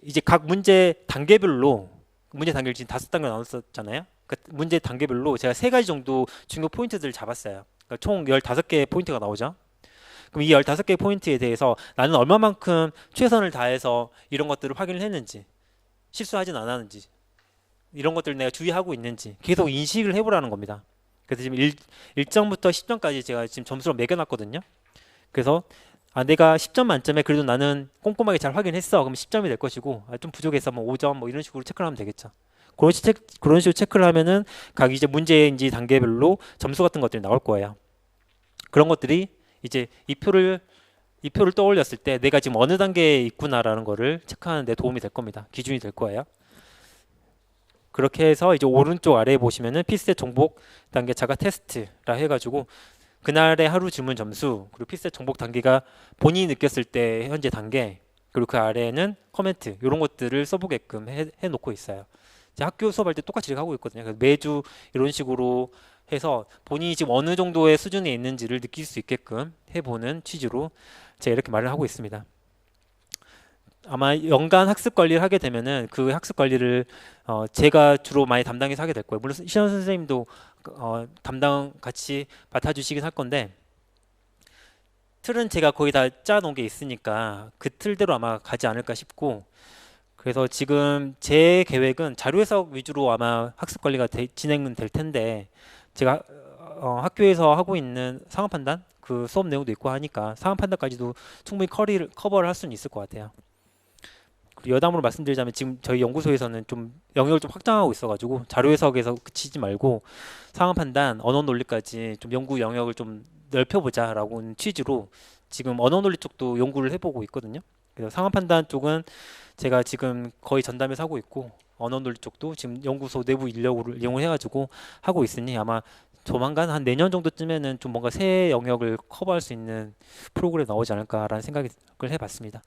이제 각 문제 단계별로 문제 단계를 지금 5단계 나눴었잖아요. 그러니까 문제 단계별로 제가 3가지 정도 중요 포인트들을 잡았어요. 그러니까 총 15개의 포인트가 나오죠. 그럼 이 15개의 포인트에 대해서 나는 얼마만큼 최선을 다해서 이런 것들을 확인을 했는지, 실수하진 않았는지, 이런 것들 내가 주의하고 있는지 계속 인식을 해보라는 겁니다. 그래서 지금 1점부터 10점까지 제가 지금 점수를 매겨놨거든요. 그래서 내가 10점 만점에 그래도 나는 꼼꼼하게 잘 확인했어. 그럼 10점이 될 것이고, 좀 부족해서 뭐 5점 뭐 이런 식으로 체크를 하면 되겠죠. 그런 식으로 체크를 하면은 각 이제 문제인지 단계별로 점수 같은 것들이 나올 거예요. 그런 것들이 이제 이 표를 떠올렸을 때 내가 지금 어느 단계에 있구나라는 거를 체크하는 데 도움이 될 겁니다. 기준이 될 거예요. 그렇게 해서 이제 오른쪽 아래에 보시면은 피스셋 정복 단계 자가 테스트라 해가지고 그날의 하루 질문 점수, 그리고 피스셋 정복 단계가 본인이 느꼈을 때 현재 단계, 그리고 그 아래에는 코멘트 이런 것들을 써보게끔 해놓고 있어요. 이제 학교 수업할 때 똑같이 이렇게 하고 있거든요. 그래서 매주 이런 식으로 해서 본인이 지금 어느 정도의 수준에 있는지를 느낄 수 있게끔 해보는 취지로 제가 이렇게 말을 하고 있습니다. 아마 연간 학습 관리를 하게 되면은 그 학습 관리를 제가 주로 많이 담당해서 하게 될 거예요. 물론 시현 선생님도 담당 같이 맡아주시긴 할 건데, 틀은 제가 거의 다 짜놓은 게 있으니까 그 틀대로 아마 가지 않을까 싶고, 그래서 지금 제 계획은 자료 해석 위주로 아마 학습 관리가 진행은 될 텐데, 제가 학교에서 하고 있는 상황 판단 그 수업 내용도 있고 하니까 상황 판단까지도 충분히 커버를 할 수는 있을 것 같아요. 그리고 여담으로 말씀드리자면 지금 저희 연구소에서는 좀 영역을 좀 확장하고 있어가지고 자료 해석에서 그치지 말고 상황 판단, 언어 논리까지 좀 연구 영역을 좀 넓혀보자라고 취지로 지금 언어 논리 쪽도 연구를 해보고 있거든요. 그래서 상황 판단 쪽은 제가 지금 거의 전담해서 하고 있고, 언어 논리 쪽도 지금 연구소 내부 인력을 이용해가지고 하고 있으니 아마 조만간 한 내년 정도쯤에는 좀 뭔가 새 영역을 커버할 수 있는 프로그램이 나오지 않을까라는 생각을 해봤습니다.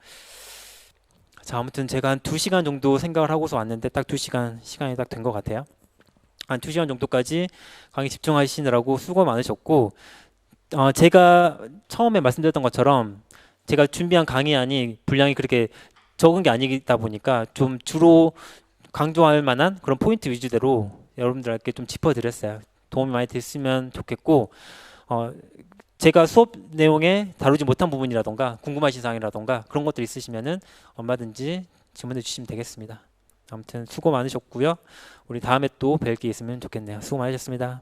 자, 아무튼 제가 한 2시간 정도 생각을 하고서 왔는데 딱 2시간 시간이 딱 된 것 같아요. 한 2시간 정도까지 강의 집중하시느라고 수고 많으셨고, 제가 처음에 말씀드렸던 것처럼 제가 준비한 강의안이 분량이 그렇게 적은 게 아니다 보니까 좀 주로 강조할 만한 그런 포인트 위주대로 여러분들께 좀 짚어드렸어요. 도움이 많이 됐으면 좋겠고, 제가 수업 내용에 다루지 못한 부분이라던가 궁금하신 사항이라던가 그런 것들 있으시면은 얼마든지 질문해 주시면 되겠습니다. 아무튼 수고 많으셨고요. 우리 다음에 또 뵐 게 있으면 좋겠네요. 수고 많으셨습니다.